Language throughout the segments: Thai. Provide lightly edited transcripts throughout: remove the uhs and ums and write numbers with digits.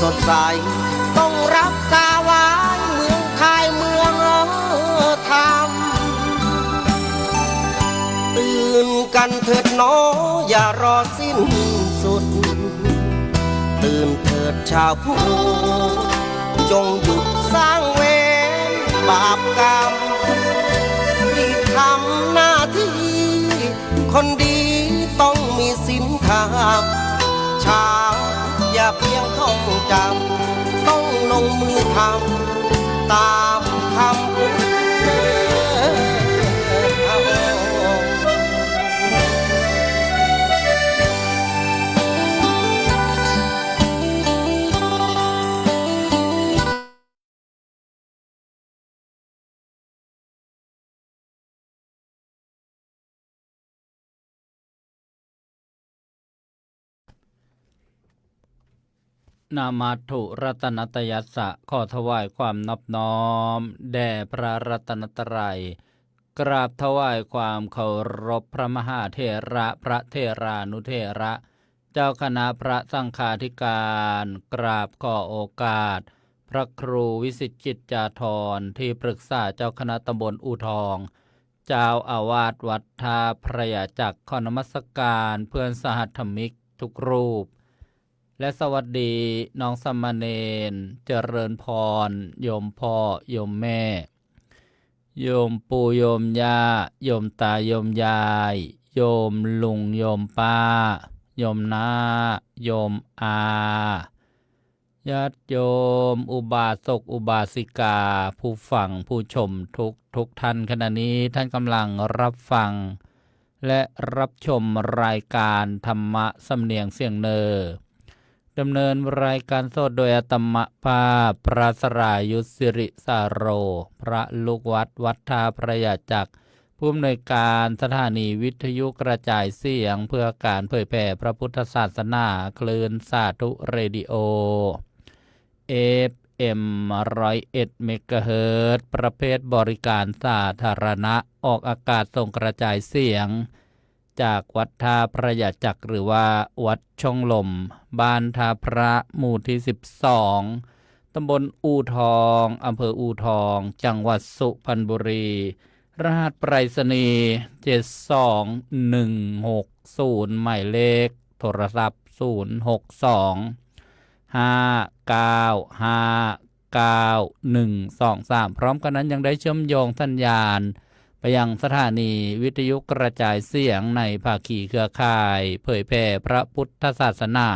สดใสต้องรักษาไว้เมืองไทยเมืองธรรมตื่นกันเถิดน้ออย่ารอสิ้นสุดตื่นเถิดชาวพุทธจงหยุดสร้างเวรบาปกรรมรีบทำหน้าที่คนดีต้องมีศีลธรรมชาวอย่าเพียงท่องจำต้องลงมือทำตามคำพุทธนามาถุรัตนตยัสสะขอถวายความนอบน้อมแด่พระรัตนตรัยกราบถวายความเคารพพระมหาเถระพระเถรานุเถระเจ้าคณะพระสังฆาธิการกราบขอโอกาสพระครูวิสิตจิตจาธรที่ปรึกษาเจ้าคณะตำบลอู่ทองเจ้าอาวาสวัดท่าพระยาจักรขอนมัสการเพื่อนสหัสธมิกทุกรูปและสวัสดีน้องสมณเณรเจริญพรโยมพ่อโยมแม่โยมปู่โยมย่าโยมตาโยมยายโยมลุงโยมป้าโยมน้าโยมอาญาติโยมอุบาสกอุบาสิกาผู้ฟังผู้ชมทุกท่านขณะนี้ท่านกำลังรับฟังและรับชมรายการธรรมะสำเนียงเสียงเนอดำเนินรายการสดโดยอาตมภาพพระสรายุทธสิริสาโรพระลูกวัดวัดท่าพระยาจักรผู้อำนวยการสถานีวิทยุกระจายเสียงเพื่อการเผยแผ่พระพุทธศาสนาคลื่นสาธุเรดิโอ FM 101 เมกะเฮิรตซ์ประเภทบริการสาธารณะออกอากาศส่งกระจายเสียงจากวัดท่าพระยาจักรหรือว่าวัดช่องลมบ้านท่าพระหมู่ที่12ตำบลอู่ทองอำเภออู่ทองจังหวัดสุพรรณบุรีรหัสไปรษณีย์72160หมายเลขโทรศัพท์062-595-9123พร้อมกันนั้นยังได้เชื่อมโยงสัญญาณไปยังสถานีวิทยุกระจายเสียงในภาคีเครือข่ายเผยแผ่พระพุทธศาสนา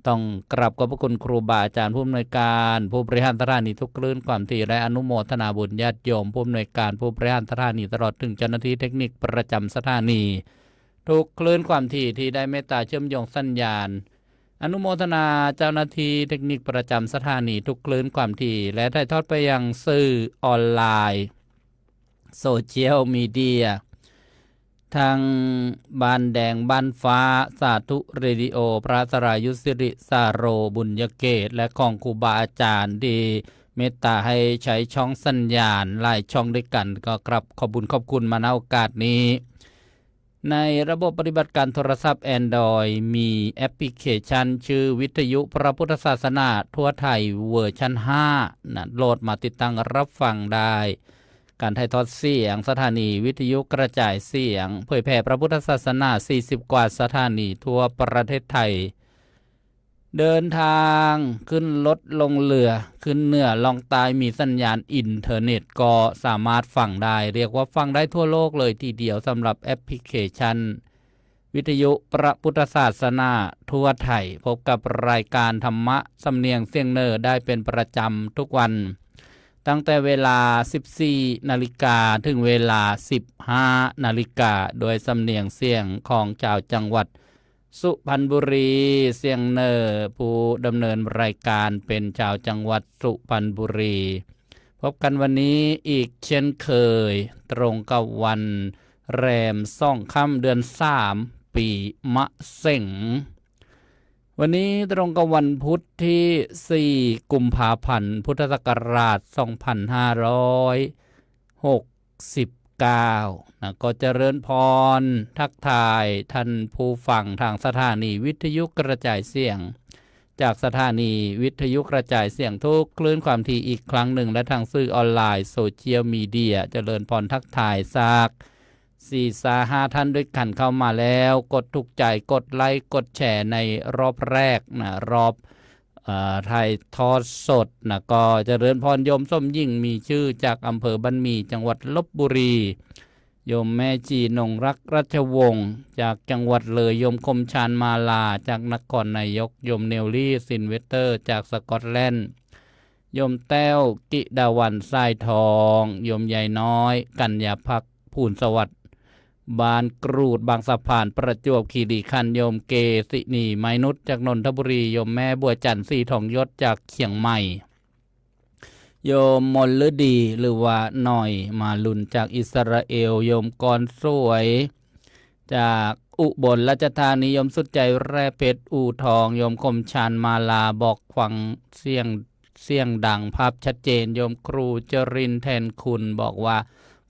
ต้องกราบขอบพระคุณครูบาอาจารย์ผู้อำนวยการผู้บริหารสถานีทุกคลื่นความถี่และอนุโมทนาบุญญาติโยมผู้อำนวยการผู้บริหารสถานีตลอดถึงเจ้าหน้าที่เทคนิคประจำสถานีทุกคลื่นความถี่ที่ได้เมตตาเชื่อมโยงสัญญาณอนุโมทนาเจ้าหน้าที่เทคนิคประจำสถานีทุกคลื่นความถี่และถ่ายทอดไปยังสื่อออนไลน์โซเชียลมีเดียทางบ้านแดงบ้านฟ้าสาธุเรดิโอพระสรายุทธสิริสาโรบุญยเกตและของครูบาอาจารย์ที่เมตตาให้ใช้ช่องสัญญาณหลายช่องด้วยกันก็กราบขอบคุญขอบคุณมาณโอกาสนี้ในระบบปฏิบัติการโทรศัพท์ Android มีแอปพลิเคชันชื่อวิทยุพระพุทธศาสนาทั่วไทยเวอร์ชัน5นะโหลดมาติดตั้งรับฟังได้การถ่ายทอดเสียงสถานีวิทยุกระจายเสียงเผยแผ่พระพุทธศาสนา40กว่าสถานีทั่วประเทศไทยเดินทางขึ้นรถลงเรือขึ้นเหนือล่องใต้มีสัญญาณอินเทอร์เน็ตก็สามารถฟังได้เรียกว่าฟังได้ทั่วโลกเลยทีเดียวสำหรับแอปพลิเคชันวิทยุพระพุทธศาสนาทั่วไทยพบกับรายการธรรมะสำเนียงเสียงเนอได้เป็นประจำทุกวันตั้งแต่เวลา 14 นาฬิกาถึงเวลา 15 นาฬิกาโดยสำเนียงเสียงของชาวจังหวัดสุพรรณบุรีเสียงเนอผู้ดำเนินรายการเป็นชาวจังหวัดสุพรรณบุรีพบกันวันนี้อีกเช่นเคยตรงกับวันแรม2 ค่ำเดือน 3 ปีมะเส็งวันนี้ตรงกับวันพุธที่ 4 กุมภาพันธ์ พุทธศักราช 2569 นะก็เจริญพรทักทายท่านผู้ฟังทางสถานีวิทยุกระจายเสียง จากสถานีวิทยุกระจายเสียงทุกคลื่นความถี่อีกครั้งหนึ่งและทางสื่อออนไลน์โซเชียลมีเดียเจริญพรทักทายซาก4-5 ท่านด้วยกันเข้ามาแล้วกดถูกใจกดไลค์กดแชร์ในรอบแรกนะรอบไทยทอดสดนะก็เจริญพรโยมส้มยิ่งมีชื่อจากอำเภอบ้านหมี่จังหวัดลพบุรีโยมแม่จีนงรักราชวงศ์จากจังหวัดเลยโยมคมชานมาลาจากนครนายกโยมเนลลี่ซินเวสเตอร์จากสกอตแลนด์โยมแต้วกิดาวันทรายทองโยมใหญ่น้อยกัญญาภักภูลสวัสดิ์บานกรูดบางสะพานประจวบคีรีขันธ์โยมเกสินีไมนุษย์จากนนทบุรีโยมแม่บัวจันทร์สีทองยศจากเชียงใหม่โยมมลฤดีหรือว่าหน่อยมาลุนจากอิสราเอลโยมกรสวยจากอุบลราชธานีโยมสุดใจแร่เพชรอู่ทองโยมคมชานมาลาบอกฟังเสียงดังภาพชัดเจนโยมครูจรินทร์แทนคุณบอกว่า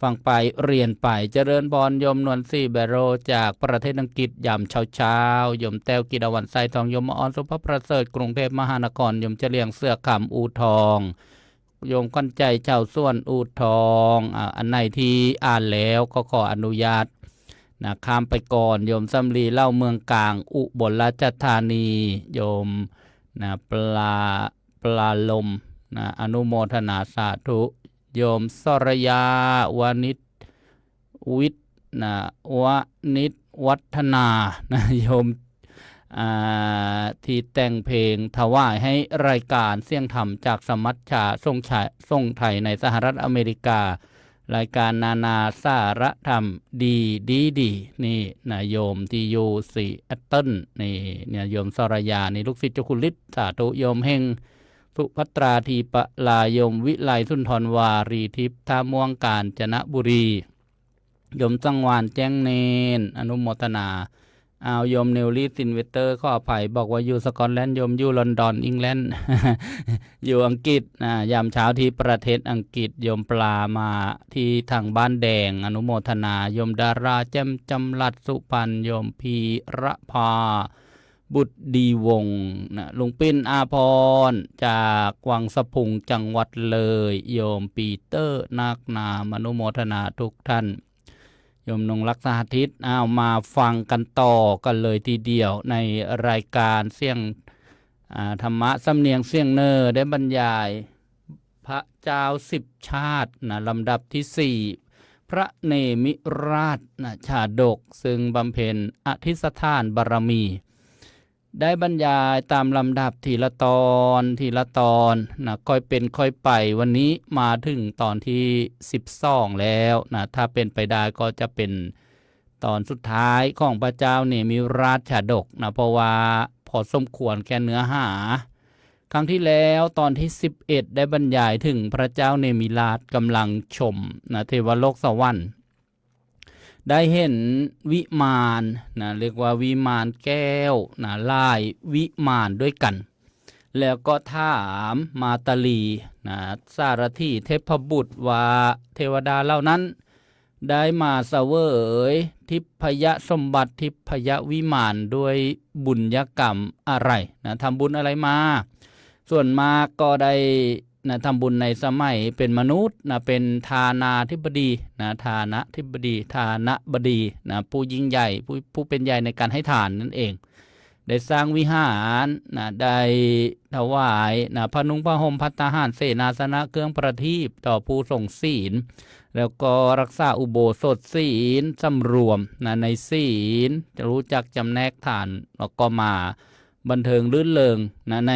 ฟังไปเรียนไปเจริญพรโยมนวลซี่แบโรจากประเทศอังกฤษยามเช้าโยมแต้วกิดาวันไซทองโยมออนสุภประเสริฐกรุงเทพมหานครโยมเฉลียงเสื้อขำอู่ทองโยมก้อนใจเจ้าส่วนอู่ทองอันไหนที่อ่านแล้วก็ขออนุญาตนะข้ามไปก่อนโยมสำลีเล่าเมืองกลางอุบลราชธานีโยมนะปลาลมนะอนุโมทนาสาธุโยมสรยาวานิชวิทย์นะวนิชวัฒนานะโยมที่แต่งเพลงถวายให้รายการเสียงธรรมจากสมัชชาส่งไทยในสหรัฐอเมริการายการนานาสาระธรรมดีนี่นะโยมที่อยู่ซีแอตเทิลนี่เนี่ยโยมสรยานี่ลูกศิษย์เจ้าคุณฤทธิ์สาธุโยมเฮงสุภัตราทีปลายมวิไลสุนทรวารีทิพย์ท่าม่วงกาญจนบุรีโยมจังหวานแจ้งเนนอนุโมทนาโยมเนลลี่ซินเวสเตอร์ขออภัยบอกว่าอยู่สกอตแลนด์โยมอยู่ลอนดอนอังกฤษ อยู่อังกฤษยามเช้าที่ประเทศอังกฤษโยมปลามาที่ทางบ้านแดงอนุโมทนาโยมดาราแจ่มจำรัดสุพรรณโยมพีระภาบุตรดีวงนะลุงปิ้นอาพรจากวังสะพุงจังหวัดเลยโยมปีเตอร์นาคนามอนุโมทนาทุกท่านโยมนงรักษาทิศมาฟังกันต่อกันเลยทีเดียวในรายการเสียงธรรมะสำเนียงเสียงเนอได้บรรยายพระเจ้า10 ชาตินะลำดับที่4พระเนมิราชนะชาดกซึ่งบำเพ็ญอธิษฐานบารมีได้บรรยายตามลำดับทีละตอนนะค่อยเป็นค่อยไปวันนี้มาถึงตอนที่12แล้วนะถ้าเป็นไปได้ก็จะเป็นตอนสุดท้ายของพระเจ้าเนมิราชชาดกนะเพราะว่าพอสมควรแค่เนื้อหาครั้งที่แล้วตอนที่11ได้บรรยายถึงพระเจ้าเนมิราชกำลังชมนะเทวโลกสวรรค์ได้เห็นวิมานนะเรียกว่าวิมานแก้วนะลายวิมานด้วยกันแล้วก็ถามมาตาลีนะสารถีเทพบุตรว่าเทวดาเหล่านั้นได้มาเสวยทิพยสมบัติทิพยวิมานด้วยบุญกรรมอะไรนะทำบุญอะไรมาส่วนมากก็ได้นะทำบุญในสมัยเป็นมนุษย์นะเป็นทานาธิบดีนะทานะธิบดีทานะบดีนะผู้ยิ่งใหญ่ผู้เป็นใหญ่ในการให้ทานนั่นเองได้สร้างวิหารนะได้ถวายนะพระนุ่งพระห่มภัตตาหารเสนาสนะเครื่องประทีปต่อผู้ทรงศีลแล้วก็รักษาอุโบสถศีลสำรวมนะในศีลจะรู้จักจำแนกทานแล้วก็มาบันเทิงลื่นเริงนะใน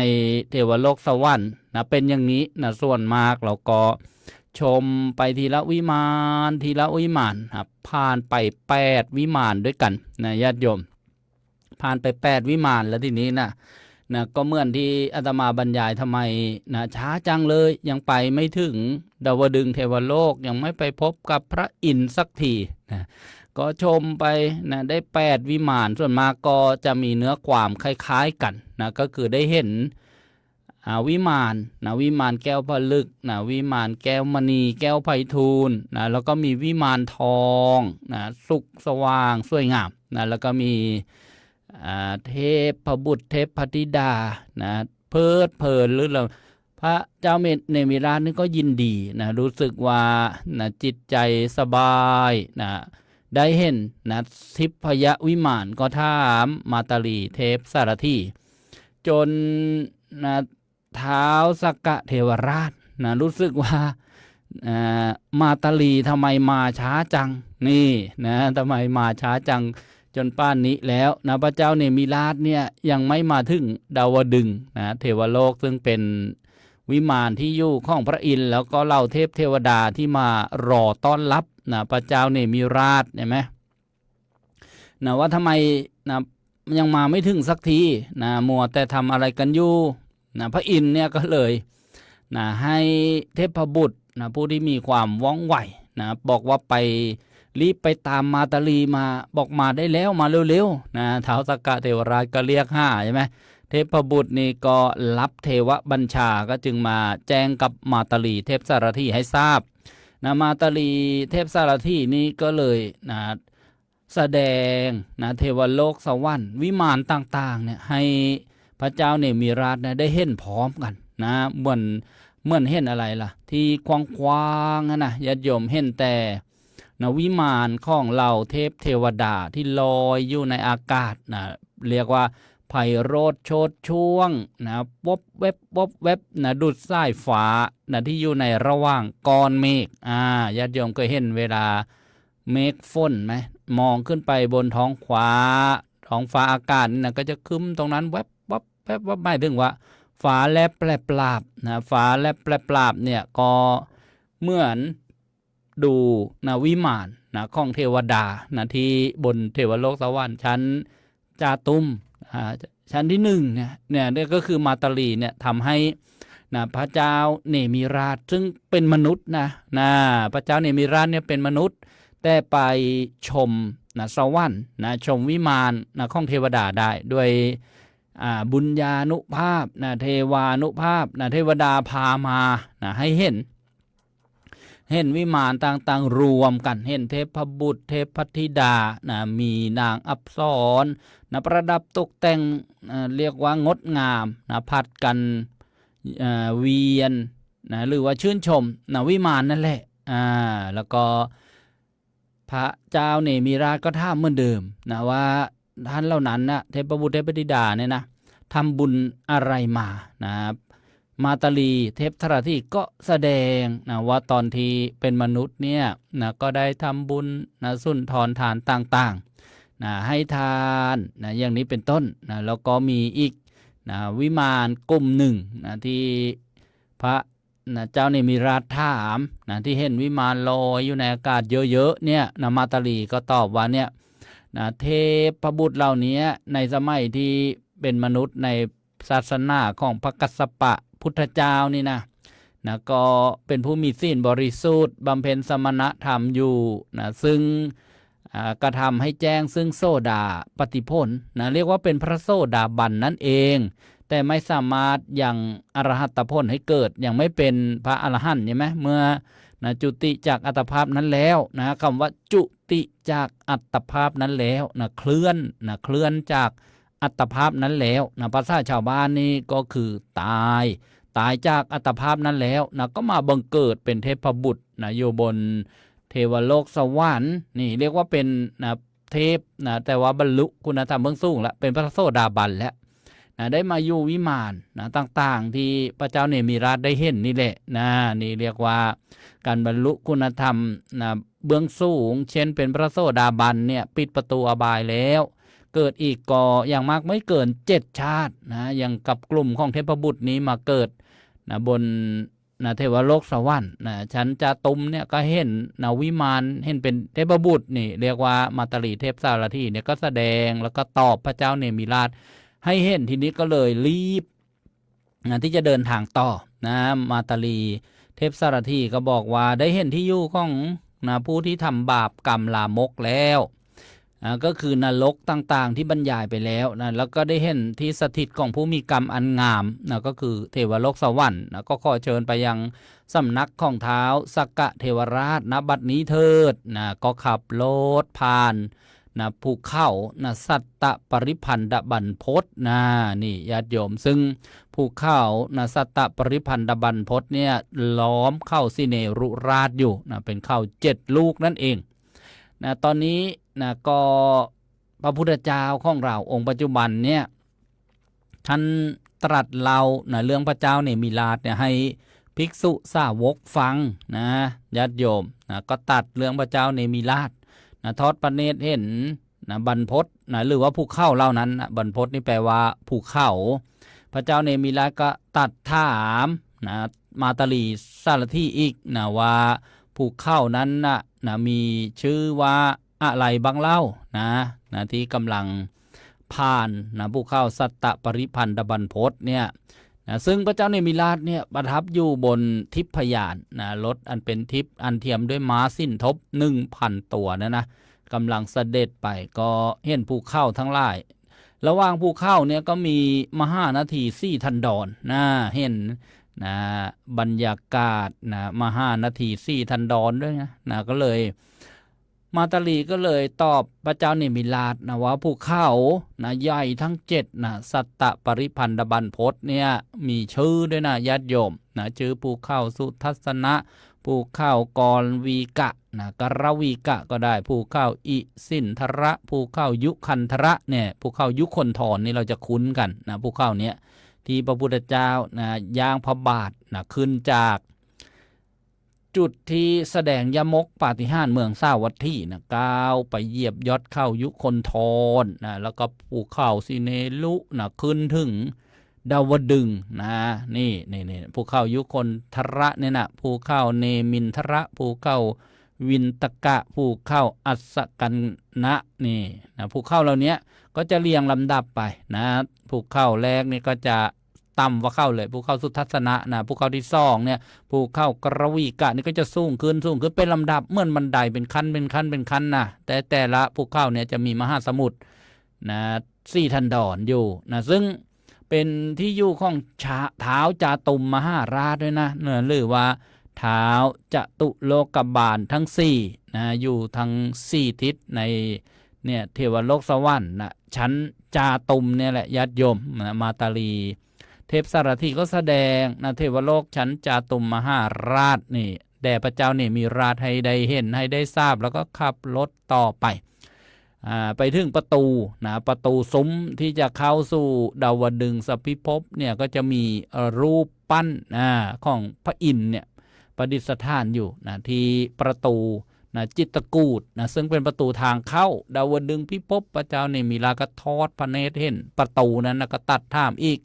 เทวโลกสวรรค์นะเป็นอย่างนี้นะส่วนมากเราก็ชมไปทีละวิมานครับผ่านไป8วิมานด้วยกันนะญาติโยมผ่านไป8วิมานแล้วทีนี้นะก็เหมือนที่อาตมาบรรยายทำไมนะช้าจังเลยยังไปไม่ถึงดาวดึงส์เทวโลกยังไม่ไปพบกับพระอินทร์สักทีนะก็ชมไปนะได้8วิมานส่วนมากก็จะมีเนื้อความคล้ายๆกันนะก็คือได้เห็นวิมานนะวิมานแก้วผลึกนะวิมานแก้วมณีแก้วไพฑูรย์นะแล้วก็มีวิมานทองนะสุกสว่างสวยงามนะแล้วก็มี เทพบุตรเทพธิดานะเพลิดเพลินหรือเราพระเจ้าเนมิราชนี่ก็ยินดีนะรู้สึกว่านะจิตใจสบายนะได้เห็นนะทิพยวิมานก็ถามมาตาลีเทพสารถีจนนะท้าวสักกะเทวราชนะรู้สึกว่ามาตาลีทำไมมาช้าจังนี่นะทำไมมาช้าจังจนป้านนี้แล้วนะพระเจ้าเนมิราชเนี่ยยังไม่มาถึงดาวดึงส์นะเทวโลกซึ่งเป็นวิมานที่อยู่ของพระอินทร์แล้วก็เหล่าเทพเทวดาที่มารอต้อนรับนะพระเจ้าเนมิราชเห็นไหมนะว่าทำไมนะยังมาไม่ถึงสักทีนะมัวแต่ทำอะไรกันอยู่นะพระอินทร์เนี่ยก็เลยนะให้เทพบุตรนะผู้ที่มีความว่องไวนะบอกว่าไปรีบไปตามมาตาลีมาบอกมาได้แล้วมาเร็วๆนะท้าวสักกะเทวราชก็เรียกห้าใช่ไหมเทพบุตรนี่ก็รับเทวบัญชาก็จึงมาแจ้งกับมาตาลีเทพสารถีให้ทราบนะมาตาลีเทพสารถีนี่ก็เลยนะแสดงนะเทวโลกสวรรค์วิมานต่างๆเนี่ยให้พระเจ้าเนมิราชนะได้เห็นพร้อมกันนะเหมือนเห็นอะไรล่ะที่กว้างๆนะญาติโยมเห็นแต่นะวิมานของเหล่าเทพเทวดาที่ลอยอยู่ในอากาศนะเรียกว่าไพโรจน์โชติช่วงนะวบเว็บวบเว็บนะดุจสายฟ้านะที่อยู่ในระหว่างก้อนเมฆญาติโยมเคยเห็นเวลาเมฆฝนไหมมองขึ้นไปบนท้องฟ้าอากาศนี่นะก็จะคึ้มตรงนั้นแวบวับแวบวับไม่ถึงว่าฟ้าแลบแปรปราบนะฟ้าแลบแปรปราบเนี่ยก็เหมือนดูนะวิมานนะของเทวดานะที่บนเทวโลกสวรรค์ชั้นจาตุมชั้นที่หนึ่งเนี่ยก็คือมาตาลีเนี่ยทำให้นะพระเจ้าเนมิราชซึ่งเป็นมนุษย์นะพระเจ้าเนมิราชเนี่ยเป็นมนุษย์แต่ไปชมนะสวรรค์นะชมวิมานนะของเทวดาได้ด้วยบุญญานุภาพนะเทวานุภาพนะเทวดาพามานะให้เห็นวิมานต่างๆรวมกันเห็นเทพบุตรเทพธิดานะมีนางอัปสรนะประดับตกแต่งเรียกว่างดงามนะผัดกันเวียนนะหรือว่าชื่นชมนะวิมานนั่นแหละแล้วก็พระเจ้าเนมิราชก็ถามเหมือนเดิมนะว่าท่านเหล่านั้นนะเทพบุตรเทพธิดาเนี่ยนะทำบุญอะไรมานะมาตาลีเทพสารถีก็แสดงนะว่าตอนที่เป็นมนุษย์เนี่ยนะก็ได้ทำบุญนะสุนทรทานต่างๆนะให้ทานนะอย่างนี้เป็นต้นนะแล้วก็มีอีกนะวิมานกลุ่มหนึ่งนะที่พระนะเจ้าเนมิราชถามนะที่เห็นวิมานลอยอยู่ในอากาศเยอะๆเนี่ยนะมาตาลีก็ตอบว่าเนี่ยนะเทพบุตรเหล่านี้ในสมัยที่เป็นมนุษย์ในศาสนาของพระกัสสปะพุทธเจ้านี่นะก็เป็นผู้มีศีลบริสุทธิ์บำเพ็ญสมณธรรมอยู่นะซึ่งกระทำให้แจ้งซึ่งโสดาปฏิผลนะเรียกว่าเป็นพระโสดาบันนั่นเองแต่ไม่สามารถยังอรหัตผลให้เกิดยังไม่เป็นพระอรหันต์ใช่ไหมเมื่อนะจุติจากอัตภาพนั้นแล้วนะคำว่าจุติจากอัตภาพนั้นแล้วนะเคลื่อนจากอัตภาพนั้นแล้วนะภาษาชาวบ้านนี่ก็คือตายจากอัตภาพนั้นแล้วนะก็มาบังเกิดเป็นเทพบุตรนะอยู่บนเทวโลกสวรรค์นี่เรียกว่าเป็นนะเทพนะแต่ว่าบรรลุคุณธรรมเบื้องสูงแล้วเป็นพระโสดาบันแล้วนะได้มาอยู่วิมานนะต่างๆที่พระเจ้าเนมิราชได้เห็นนี่แหละนะนี่เรียกว่าการบรรลุคุณธรรมนะเบื้องสูงเช่นเป็นพระโสดาบันเนี่ยปิดประตูอบายแล้วเกิดอีกก็อย่างมากไม่เกิน7ชาตินะอย่างกับกลุ่มของเทพบุตรนี้มาเกิดนะบนนะเทวโลกสวรรค์นะชั้นจาตุมเนี่ยก็เห็นนะวิมานเห็นเป็นเทพบุตรนี่เรียกว่ามาตาลีเทพสารถีเนี่ยก็แสดงแล้วก็ตอบพระเจ้าเนมิราชให้เห็นทีนี้ก็เลยรีบนะที่จะเดินทางต่อนะมาตาลีเทพสารถีก็บอกว่าได้เห็นที่อยู่ของนะผู้ที่ทำบาปกรรมลามกแล้วก็คือนรกต่างๆที่บรรยายไปแล้วนะแล้วก็ได้เห็นที่สถิตของผู้มีกรรมอันงามนะก็คือเทวโลกสวรรค์นะก็ขอเชิญไปยังสำนักของท้าวสักกะเทวราชณบัดนี้เถิดนะก็ขับรถผ่าน นะภูเขานะสัตตปริพันธบรรพตนะนี่ญาติโยมซึ่งภูเขานะสัตตปริพันธบรรพตเนี่ยล้อมเข้าสิเนรุราชอยู่นะเป็นเข้า7 ลูกนั่นเองนะตอนนี้นะก็พระพุทธเจ้าของเราองค์ปัจจุบันเนี่ยท่านตรัสเล่านะเรื่องพระเจ้าเนมิราชเนี่ยให้ภิกษุสาวกฟังนะญาติโยมนะก็ตัดเรื่องพระเจ้าเนมิราชนะทอดพระเนตรเห็นนะบรรพตนะหรือว่าภูเขาเหล่านั้นนะบรรพตนี่แปลว่าภูเขาพระเจ้าเนมิราชก็ตัดถามนะมาตาลีสารถีอีกนะว่าภูเขานั้นนะมีชื่อว่าอะไรบ้างเล่านะที่กำลังผ่านนะภูเขาสัตตปริพันธบรรพตเนี่ยนะซึ่งพระเจ้าเนมิราชเนี่ยประทับอยู่บนทิพยานนะรถอันเป็นทิพย์อันเทียมด้วยม้าสิ้นทบ 1,000 ตัวนะกำลังเสด็จไปก็เห็นภูเขาทั้งหลายระหว่างภูเขาเนี่ยก็มีมหานาที4 ทันดรนะเห็นนะบรรยากาศนะมหานาที4 ทันดรด้วยนะก็เลยมาตาลีก็เลยตอบพระเจ้าเนมิราชนะว่าภูเขานะใหญ่ทั้ง7นะสัตตปริพันธบรรพตเนี่ยมีชื่อด้วยนะญาติโยมนะชื่อภูเขาสุทัศนะภูเขากรวีกะนะกรวีกะก็ได้ภูเขาอิสินทระภูเขายุคันทระเนี่ยภูเขายุคนธรนี่เราจะคุ้นกันนะภูเขาเนี้ยที่พระพุทธเจ้านะย่างพระบาทนะขึ้นจากจุดที่แสดงยมกปาฏิหาริย์เมืองสาวัตถีนะก้าวไปเหยียบยอดเข้ายุคนธรนะแล้วก็ภูเขาสิเนลุนะขึ้นถึงดาวดึงนะนี่ภูเขายุคนทระเนี่ยนะภูเขาเนมินทระภูเขาวินตกะภูเขาอัสกันนะนี่นะภูเขาเหล่านี้ก็จะเรียงลำดับไปนะภูเขาแรกนี่ก็จะต่ำกว่าเข้าเลยภูเขาสุทัศนะนะภูเขาที่2เนี่ยภูเขากรวีกะนี่ก็จะสูงขึ้นเป็นลำดับเหมือนบันไดเป็นขั้นนะแต่ละภูเขาเนี่ยจะมีมหาสมุทรนะ4 ทันดรอยู่นะซึ่งเป็นที่อยู่ของท้าวจาตุมมหาราชด้วยนะหรือว่าท้าวจตุโลกบาลทั้ง4นะอยู่ทั้ง4 ทิศในเนี่ยเทวโลกสวรรค์นะชั้นจาตุมเนี่ยแหละญาติโยมนะมาตาลีเทพสารถีก็แสดงนะเทวโลกชั้นจาตุมมหาราชนี่แด่พระเจ้าเนี่ยมีราชให้ได้เห็นให้ได้ทราบแล้วก็ขับรถต่อไปถึงประตูนะประตูซุ้มที่จะเข้าสู่ดาวดึงสพิภพเนี่ยก็จะมีรูปปั้นของพระอินทร์เนี่ยประดิษฐานอยู่นะที่ประตูนะจิตรกูฏนะซึ่งเป็นประตูทางเข้าดาวดึงพิภพพระเจ้าเนี่ยมีลากระทอดพระเนตรเห็นประตูนั้นนะก็ตัดท่ามอีก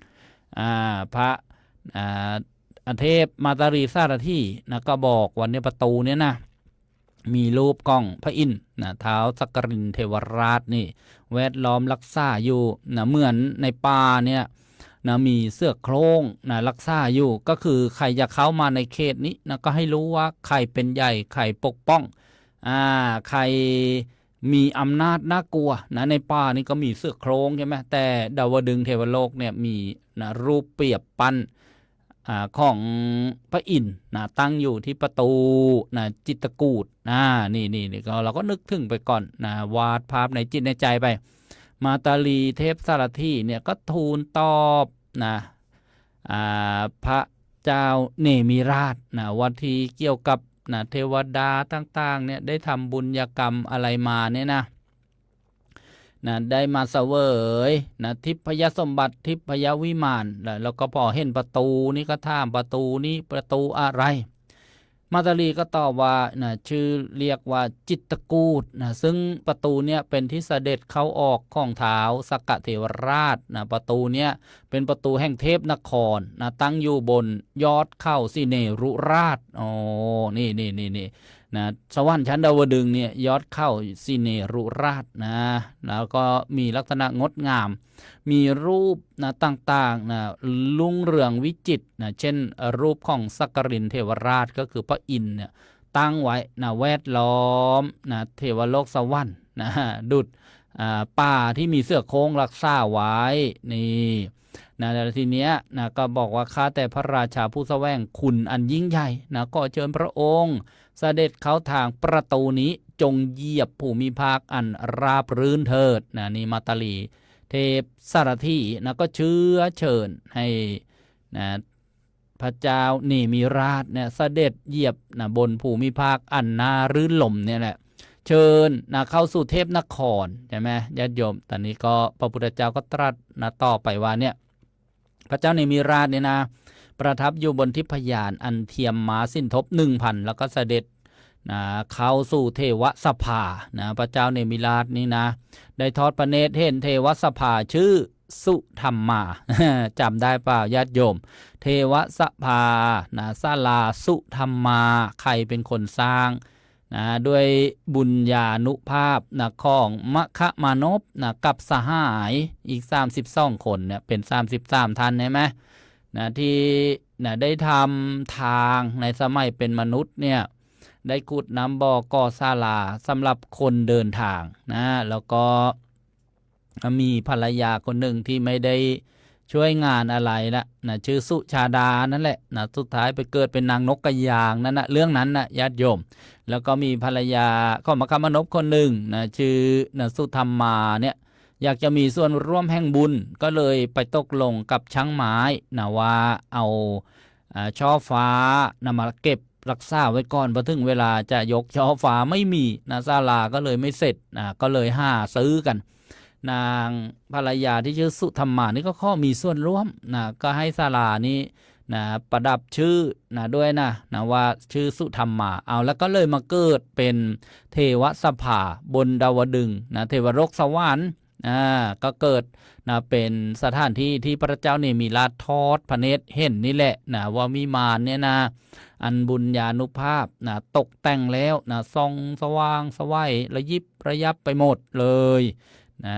พระเทพมาตารีสารถีนะก็บอกวันนี้ประตูเนี่ยนะมีรูปกล้องพระอินทร์นะท้าวสักกรินเทวราชนี่แวดล้อมรักษาอยู่นะเหมือนในป่าเนี่ยนะมีเสือโคร่งนะรักษาอยู่ก็คือใครจะเข้ามาในเขตนี้นะก็ให้รู้ว่าใครเป็นใหญ่ใครปกป้องใครมีอำนาจน่ากลัวนะในป่านี่ก็มีเสือโคร่งใช่ไหมแต่ดาวดึงเทวโลกเนี่ยมีนะรูปเปรียบปั้นของพระอินทร์นะตั้งอยู่ที่ประตูนะจิตรกูฏนี่ก็เราก็นึกถึงไปก่อนนะวาดภาพในจิตในใจไปมาตาลีเทพสารถีเนี่ยก็ทูลตอบนะพระเจ้าเนมิราชนะวันที่เกี่ยวกับนะเทวดาต่างๆเนี่ยได้ทำบุญกรรมอะไรมาเนี่ยนะได้มาเสวยนะทิพยสมบัติทิพยวิมานแล้วก็พอเห็นประตูนี้ก็ถามประตูนี้ประตูอะไรมาตาลีก็ตอบว่านะชื่อเรียกว่าจิตรกูฏนะซึ่งประตูเนี่ยเป็นที่เสด็จเข้าออกของท้าวสักกะเทวราชนะประตูเนี่ยเป็นประตูแห่งเทพนครนะตั้งอยู่บนยอดเข้าสิเนรุราชนี่นะสวรรค์ชั้นดาวดึงเนี่ยยอดเข้าสิเนรุราชนะแล้วก็มีลักษณะงดงามมีรูปนะต่างๆนะลุ่งเรืองวิจิตรนะเช่นรูปของสักกรินเทวราชก็คือพระอินทร์เนี่ยตั้งไว้นะแวดล้อมนะเทวโลกสวรรค์นะดุจป่าที่มีเสือโคร่งรักษาไว้นี่ นะแล้วทีเนี้ยนะก็บอกว่าข้าแต่พระราชาผู้แสวงคุณอันยิ่งใหญ่นะก็เชิญพระองค์เสด็จเข้าทางประตูนี้จงเหยียบภูมิภาคอันราบรื่นเถิดนะนี่มาตาลีเทพสารถีนะก็เชื้อเชิญให้นะพระเจ้าเนมิราชเนี่ยเสด็จเหยียบนะบนภูมิภาคอันน่ารื่นลมเนี่ยแหละเชิญนะเข้าสู่เทพนครใช่ไหมญาติโยมตอนนี้ก็พระพุทธเจ้าก็ตรัสนะต่อไปว่าเนี่ยพระเจ้าเนมิราชเนี่ยนะประทับอยู่บนทิพยานอันเทียมม้าสิ้นทบ 1,000 แล้วก็เสด็จนะเข้าสู่เทวสภานะพระเจ้าเนมิราชนี่นะได้ทอดพระเนตรเห็นเทวสภาชื่อสุธรรมา จำได้เปล่าญาติโยมเทวสภานะศาลาสุธรรมาใครเป็นคนสร้างนะด้วยบุญญาณุภาพนะของมคะมานพนะกับสหายอีก32 คนเนี่ยเป็น33 ท่านใช่ไหมนะที่นะได้ทำทางในสมัยเป็นมนุษย์เนี่ยได้ขุดน้ำบ่อก่อศาลาสำหรับคนเดินทางนะแล้วก็มีภรรยาคนหนึ่งที่ไม่ได้ช่วยงานอะไรละนะชื่อสุชาดานั่นแหละนะสุดท้ายไปเกิดเป็นนางนกกระยางนั่นนะเรื่องนั้นนะญาติโยมแล้วก็มีภรรยาของมคมนพคนหนึ่งนะชื่อนะสุธรรมาเนี่ยอยากจะมีส่วนร่วมแห่งบุญก็เลยไปตกลงกับช้างไม้นะว่าเอาช่อฟ้านะมาเก็บรักษาไว้ก่อนพอถึงเวลาจะยกช่อฟ้าไม่มีนะศาลาก็เลยไม่เสร็จนะก็เลยหาซื้อกันนางภรรยาที่ชื่อสุธรรมานี่ก็ข้อมีส่วนร่วมนะก็ให้ศาลานี้นะประดับชื่อนะด้วยนะว่าชื่อสุธรรมาเอาแล้วก็เลยมาเกิดเป็นเทวสภาบนดาวดึงส์นะเทวโลกสวรรค์ก็เกิดนะเป็นสถานที่ที่พระเจ้าเนี่ยมีราชทอดพระเนตรเห็นนี่แหละนะว่าวิมานเนี่ยนะอันบุญญาณุภาพนะตกแต่งแล้วนะส่องสว่างสวัยระยิบระยับไปหมดเลยนะ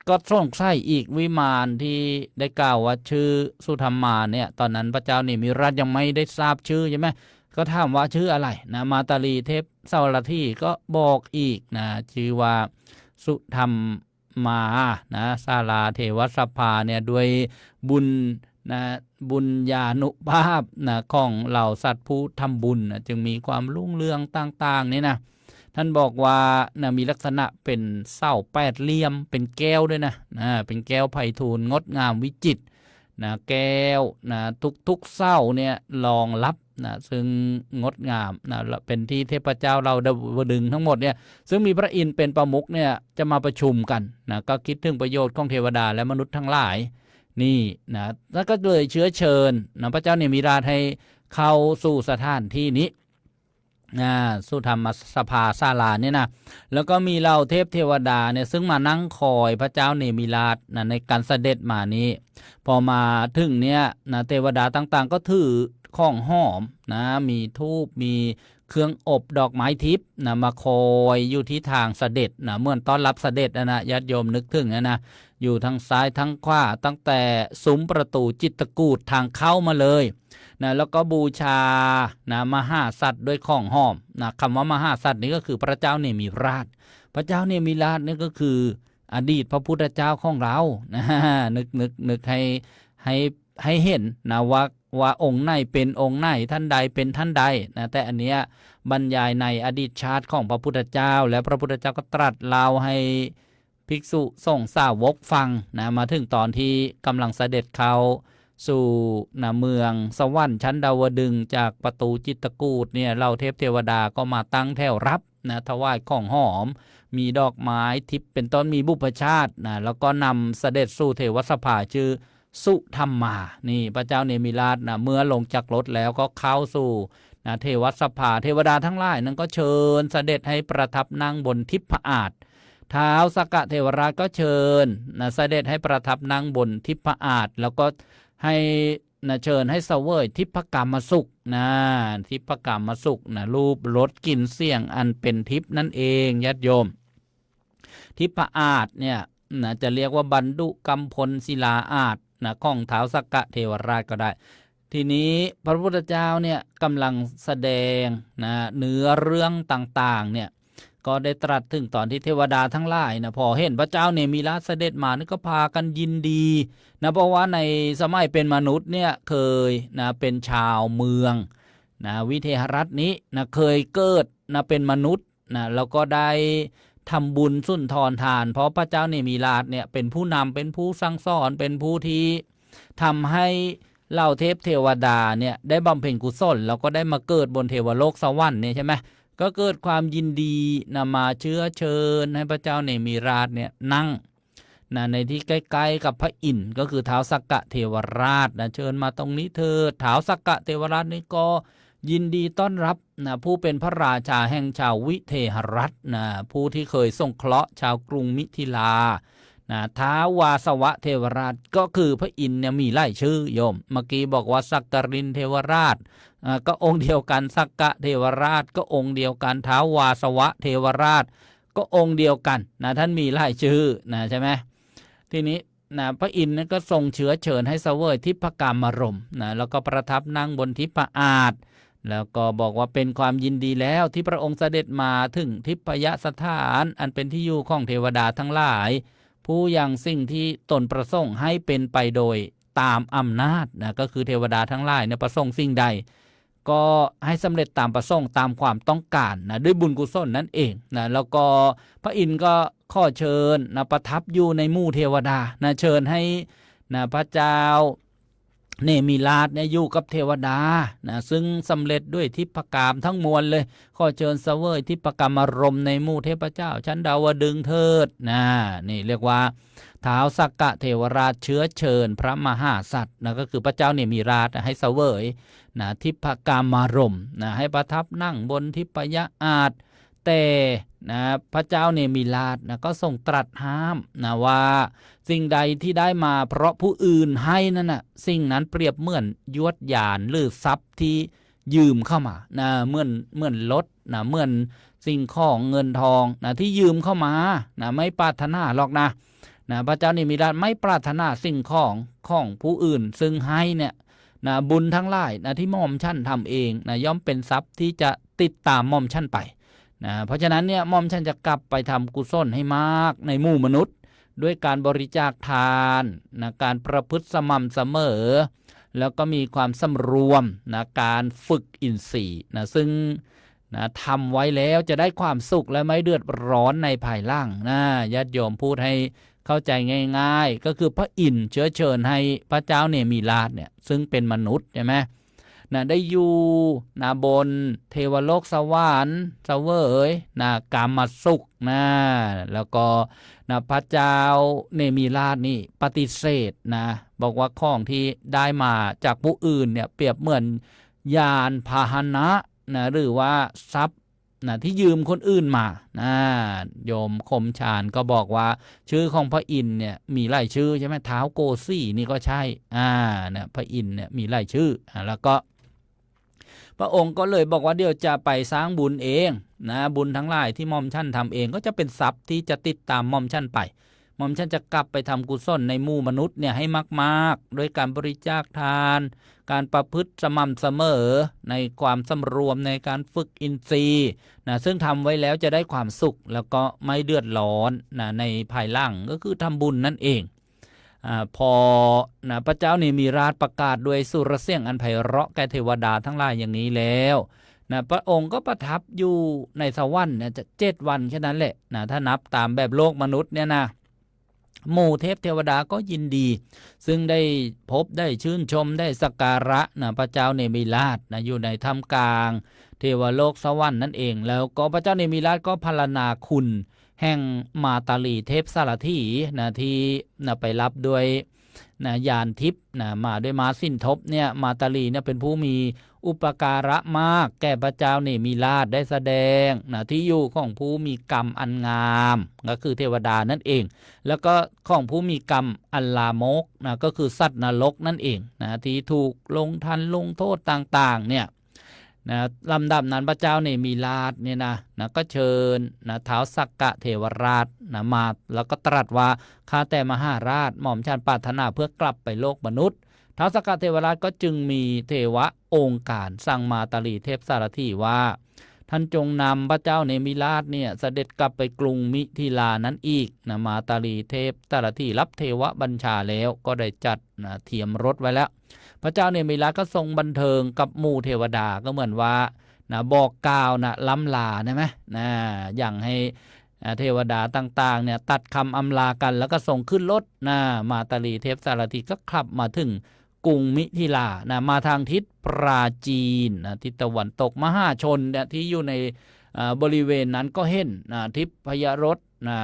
ก็สงสัยอีกวิมานที่ได้กล่าวว่าชื่อสุธรรมาเนี่ยตอนนั้นพระเจ้าเนี่ยมีราชยังไม่ได้ทราบชื่อใช่ไหมก็ถามว่าชื่ออะไรนะมาตาลีเทพสารถีก็บอกอีกนะชื่อว่าสุธรรมานะศาลาเทวสภาเนี่ยด้วยบุญนะบุญญาณุภาพนะของเหล่าสัตว์ผู้ทำบุญนะจึงมีความรุ่งเรืองต่างๆนี่นะท่านบอกว่านะมีลักษณะเป็นเสาแปดเหลี่ยมเป็นแก้วด้วยนะเป็นแก้วไพฑูรย์งดงามวิจิตรนะแก้วนะทุกเสาเนี่ยรองรับนะซึ่งงดงามนะเป็นที่เทพเจ้าเราดาวดึงส์ทั้งหมดเนี่ยซึ่งมีพระอินทร์เป็นประมุขเนี่ยจะมาประชุมกันนะก็คิดถึงประโยชน์ของเทวดาและมนุษย์ทั้งหลายนี่นะแล้วก็เลยเชื้อเชิญนะพระเจ้าเนี่ยมีราชให้เข้าสู่สถานที่นี้สุธรรมสภาศาลาเนี่ยนะแล้วก็มีเหล่าเทพเทวดาเนี่ยซึ่งมานั่งคอยพระเจ้าเนมิราชนะในการเสด็จมานี้พอมาถึงเนี่ยนะเทวดาต่างๆก็ถือของหอมนะมีธูปมีเครื่องอบดอกไม้ทิพย์นะมาคอยอยู่ที่ทางเสด็จนะเหมือนต้อนรับเสด็จนะญาติโยมนึกถึงนะอยู่ทางซ้ายทางขวาตั้งแต่ซุ้มประตูจิตรกูฏทางเข้ามาเลยนะแล้วก็บูชานะมหาสัตว์ด้วยของหอมนะคำว่ามหาสัตว์นี้ก็คือพระเจ้าเนมิราชพระเจ้าเนมิราชนี่ก็คืออดีตพระพุทธเจ้าของเรานะนึกให้เห็นนะว่าองค์ไหนเป็นองค์ไหนท่านใดเป็นท่านใดนะแต่อันเนี้ยบรรยายในอดีตชาติของพระพุทธเจ้าและพระพุทธเจ้าก็ตรัสเล่าให้ภิกษุสงฆ์สาวกฟังนะมาถึงตอนที่กำลังเสด็จเข้าสู่นะเมืองสวรรค์ชั้นดาวดึงส์จากประตูจิตรกูฏเนี่ยเหล่าเทพเทวดาก็มาตั้งแถวรับนะถวายของหอมมีดอกไม้ทิพย์เป็นต้นมีบุพชาตินะแล้วก็นำเสด็จสู่เทวสภาชื่อสุธรรมานี่พระเจ้าเนมิราชนะเมื่อลงจากรถแล้วก็เข้าสู่นะเทวสภาเทวดาทั้งหลายนั้นก็เชิญเสด็จให้ประทับนั่งบนทิพอาสน์ท้าวสักกะเทวราชก็เชิญนะเสด็จให้ประทับนั่งบนทิพอาสน์แล้วก็ให้นะเชิญให้เสวยทิพกรรมสุขนะทิพกรรมสุขนะรูปรสกลิ่นเสียงอันเป็นทิพนั่นเองญาติโยมทิพอาสน์เนี่ยนะจะเรียกว่าบรรดุกัมพลศิลาอาสน์นะของท้าวสักกะเทวราชก็ได้ทีนี้พระพุทธเจ้าเนี่ยกำลังแสดงนะเนื้อเรื่องต่างๆเนี่ย ก็ได้ตรัสถึงตอนที่เทวดาทั้งหลายนะพอเห็นพระเจ้าเนมิราชเสด็จมานี่ก็พากันยินดีนะเพราะว่าในสมัยเป็นมนุษย์เนี่ยเคยนะเป็นชาวเมืองนะวิเทหรัฐนี้นะเคยเกิดนะเป็นมนุษย์นะแล้วก็ได้ทำบุญสุนทรทานเพราะพระเจ้าเนมิราชเนี่ยเป็นผู้นำเป็นผู้สั่งสอนเป็นผู้ที่ทำให้เหล่าเทพเทวดาเนี่ยได้บำเพ็ญกุศลแล้วก็ได้มาเกิดบนเทวโลกสวรรค์เนี่ยใช่ไหมก็เกิดความยินดีนะมาเชื้อเชิญให้พระเจ้าเนมิราชเนี่ยนั่งนะในที่ใกล้ๆกับพระอินทร์ก็คือท้าวสักกะเทวราชนะเชิญมาตรงนี้เถิดท้าวสักกะเทวราชนี่ก็ยินดีต้อนรับนะผู้เป็นพระราชาแห่งชาววิเทหรัฐนะผู้ที่เคยสงเคราะห์ชาวกรุงมิถิลานะท้าววาสวะเทวราชก็คือพระอินทร์เนี่ยมีหลายชื่อโยมเมื่อกี้บอกว่าสักกรินเทวราชก็องค์เดียวกันสักกะเทวราชก็องค์เดียวกันท้าววาสวะเทวราชก็องค์เดียวกันนะท่านมีหลายชื่อนะใช่ไหมทีนี้นะพระอินทร์ก็ทรงเชื้อเชิญให้เสวยทิพกามารมณ์นะแล้วก็ประทับนั่งบนทิพอาสน์แล้วก็บอกว่าเป็นความยินดีแล้วที่พระองค์เสด็จมาถึงทิพยสถานอันเป็นที่อยู่ของเทวดาทั้งหลายผู้ยังสิ่งที่ตนประสงค์ให้เป็นไปโดยตามอำนาจนะก็คือเทวดาทั้งหลายเนี่ยประสงค์สิ่งใดก็ให้สำเร็จตามประสงค์ตามความต้องการนะด้วยบุญกุศลนั่นเองนะแล้วก็พระอินทร์ก็ข้อเชิญนะประทับอยู่ในหมู่เทวดานะเชิญให้นะพระเจ้าเนมิราชเนี่ยอยู่กับเทวดานะซึ่งสำเร็จด้วยทิพกามทั้งมวลเลยข้อเชิญเสวยทิพกามารมณ์ในหมู่เทพเจ้าชั้นดาวดึงส์เถิดนะนี่เรียกว่าท้าวสักกะเทวราชเชื้อเชิญพระมหาสัตว์นะก็คือพระเจ้าเนมิราชให้เสวยนะทิพกามารมณ์นะให้ประทับนั่งบนทิพยอาสน์แต่นะพระเจ้าเนมิราชนะก็ทรงตรัสห้ามนะว่าสิ่งใดที่ได้มาเพราะผู้อื่นให้นั่นน่ะสิ่งนั้นเปรียบเหมือนยวดหยานหรือทรัพย์ที่ยืมเข้ามานะเหมือนรถนะเหมือนสิ่งของเงินทองนะที่ยืมเข้ามานะไม่ปรารถนาหรอกนะพระเจ้าเนมิราชไม่ปรารถนาสิ่งของผู้อื่นซึ่งให้เนี่ยนะบุญทั้งหลายนะที่หม่อมชั้นทำเองนะย่อมเป็นทรัพย์ที่จะติดตามหม่อมชั้นไปนะเพราะฉะนั้นเนี่ยหม่อมชั้นจะกลับไปทำกุศลให้มากในหมู่มนุษย์ด้วยการบริจาคทานนะการประพฤติสม่ำเสมอแล้วก็มีความสำรวมนะการฝึกอินทรีย์นะซึ่งนะทำไว้แล้วจะได้ความสุขและไม่เดือดร้อนในภายหลังนะญาติโยมพูดให้เข้าใจง่ายๆก็คือพระอินทร์เชื้อเชิญให้พระเจ้าเนมิราชเนี่ยซึ่งเป็นมนุษย์ใช่ไหมนะได้อยู่นะบนเทวโลกสวรรค์เสวยนะกามสุขนะแล้วก็นะพระเจ้าเนมิราชนี่ปฏิเสธนะบอกว่าของที่ได้มาจากผู้อื่นเนี่ยเปรียบเหมือนยานพาหนะนะหรือว่าทรัพย์นะที่ยืมคนอื่นมานะโยมคมชาญก็บอกว่าชื่อของพระอินทร์เนี่ยมีหลายชื่อใช่ไหมท้าวโกสีนี่ก็ใช่เนี่ยพระอินทร์เนี่ยมีหลายชื่อแล้วก็พระองค์ก็เลยบอกว่าเดี๋ยวจะไปสร้างบุญเองนะบุญทั้งหลายที่หม่อมชั้นทำเองก็จะเป็นทรัพย์ที่จะติดตามหม่อมชั้นไปหม่อมชั้นจะกลับไปทำกุศลในหมู่มนุษย์เนี่ยให้มากๆโดยการบริจาคทานการประพฤติสม่ำเสมอในความสำรวมในการฝึกอินทรีย์นะซึ่งทำไว้แล้วจะได้ความสุขแล้วก็ไม่เดือดร้อนนะในภายหลังก็คือทำบุญนั่นเองพอนะพระเจ้าเนมิราชประกาศด้วยสุรเสียงอันไพเราะแก่เทวดาทั้งหลายอย่างนี้แล้วนะพระองค์ก็ประทับอยู่ในสวรรค์เนี่ยจะ7 วันแค่นั้นแหละนะถ้านับตามแบบโลกมนุษย์เนี่ยนะหมู่เทพเทวดาก็ยินดีซึ่งได้พบได้ชื่นชมได้สักการะนะพระเจ้าเนมิราชนะอยู่ในถ้ำกลางเทวโลกสวรรค์นั่นเองแล้วก็พระเจ้าเนมิราชก็พรรณนาคุณแห่งมาตาลีเทพสารถีนะที่นะไปรับด้วยนะยานทิพย์นะมาด้วยม้าสิ้นทบเนี่ยมาตาลีเนี่ยเป็นผู้มีอุปการะมากแก่พระเจ้าเนมิราชได้แสดงนะที่อยู่ของผู้มีกรรมอันงามก็คือเทวดานั่นเองแล้วก็ของผู้มีกรรมอันลามกนะก็คือสัตว์นรกนั่นเองนะที่ถูกลงทันลงโทษต่างๆเนี่ยนะลำดับนั้นพระเจ้าเนมิราชเนี่ยนะก็เชิญนะท้าวสักกะเทวราชนะมาแล้วก็ตรัสว่าข้าแต่มหาราชหม่อมฉันปรารถนาเพื่อกลับไปโลกมนุษย์ท้าวสักกะเทวราชก็จึงมีเทวะองค์การสั่งมาตาลีเทพสารถีว่า ท่านจงนำพระเจ้าเนมิราชเนี่ยเสด็จกลับไปกรุงมิถิลานั้นอีกนะมาตาลีเทพแต่ละที่รับเทวบัญชาแล้วก็ได้จัดนะเทียมรถไว้แล้วพระเจ้าเนมิราชก็ทรงบันเทิงกับหมู่เทวดาก็เหมือนว่านะบอกกล่าวนะล้ำลาใช่ไหมนะอย่างให้เทวดาต่างๆเนี่ยตัดคำอำลากันแล้วก็ส่งขึ้นรถนะมาตาลีเทพสารถีก็ขับมาถึงกรุงมิถิลานะมาทางทิศปราจีนนะทิศตะวันตกมหาชนเนี่ยที่อยู่ในบริเวณนั้นก็เห็นนะทิพยรถนะ